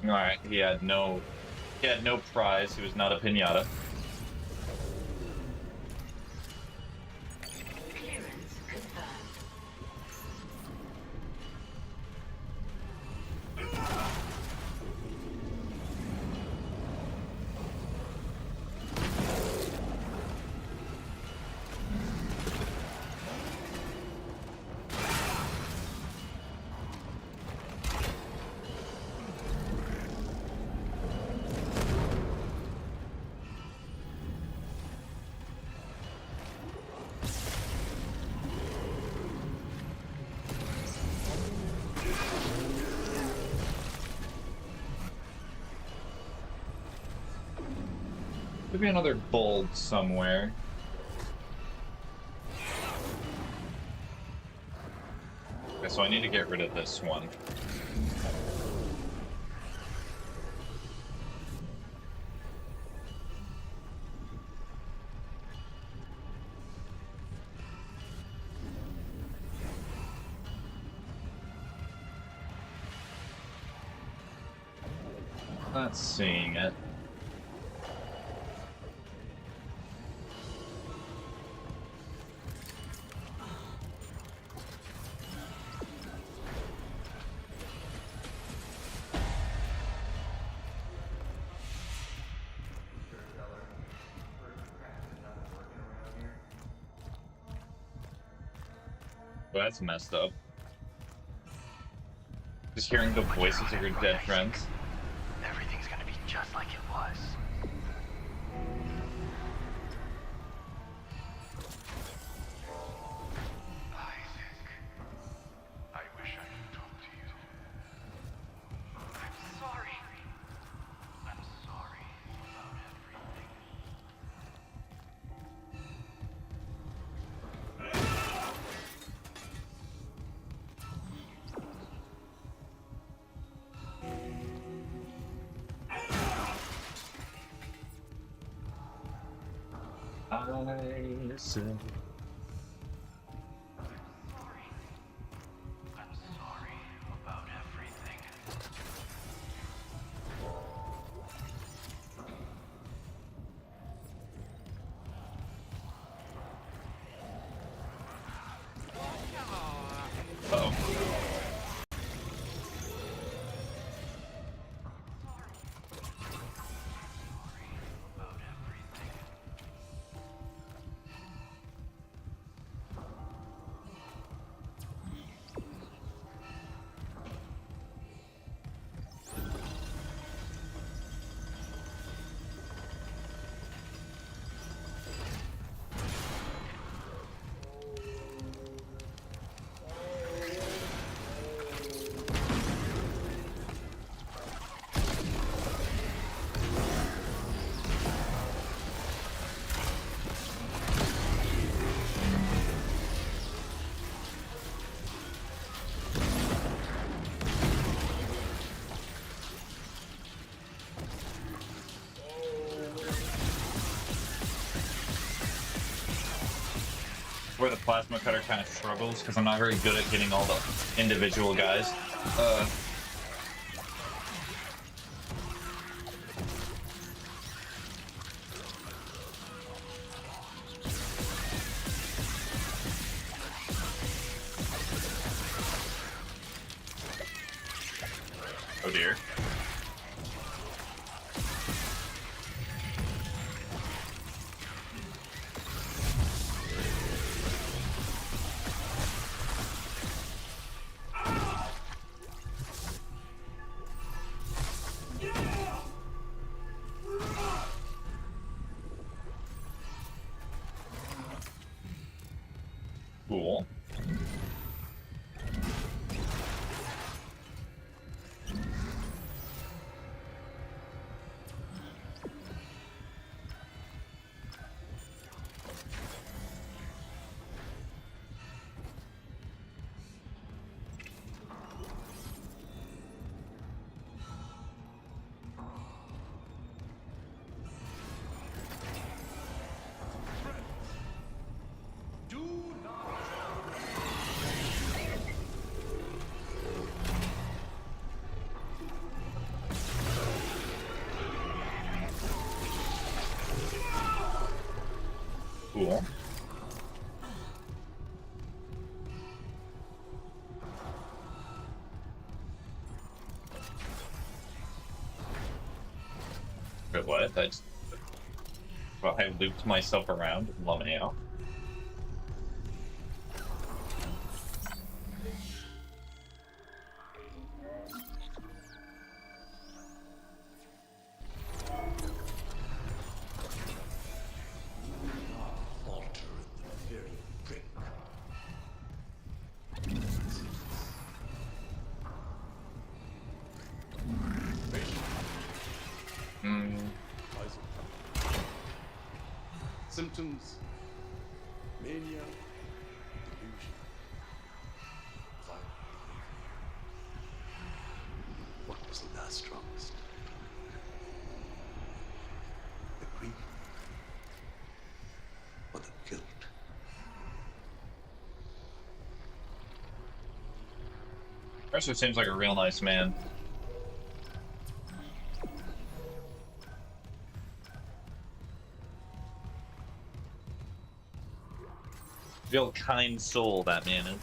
Speaker 1: Alright, he had no prize, he was not a pinata.
Speaker 5: Clearance confirmed.
Speaker 1: Could be another bulb somewhere. Okay, so I need to get rid of this one. Not seeing it. Well, that's messed up. Just hearing the voices of your dead friends.
Speaker 9: Everything's gonna be
Speaker 3: just like it was.
Speaker 2: Isaac, I wish I could talk to you.
Speaker 3: I'm sorry.
Speaker 2: I'm sorry about everything.
Speaker 1: I see.
Speaker 2: I'm sorry about everything.
Speaker 1: Uh-oh.
Speaker 2: About everything.
Speaker 1: Where the plasma cutter kind of struggles because I'm not very good at hitting all the individual guys. Oh dear. Cool. Cool. Wait, what? That's... Well, I looped myself around and let me out.
Speaker 9: Symptoms, mania, delusion, violent behavior. What was the last strongest? The grief or the guilt?
Speaker 1: Mercer seems like a real nice man. Real kind soul, that man is.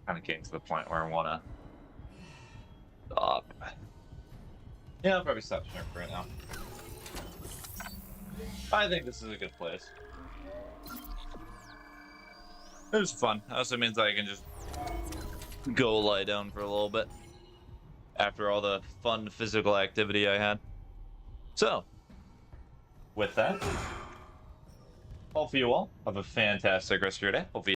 Speaker 1: Kind of getting to the point where I want to stop. Yeah, I'll probably stop sharing for right now. I think this is a good place. It was fun. Also means I can just go lie down for a little bit after all the fun physical activity I had. So, with that, hopefully you all have a fantastic rest of your day. Hopefully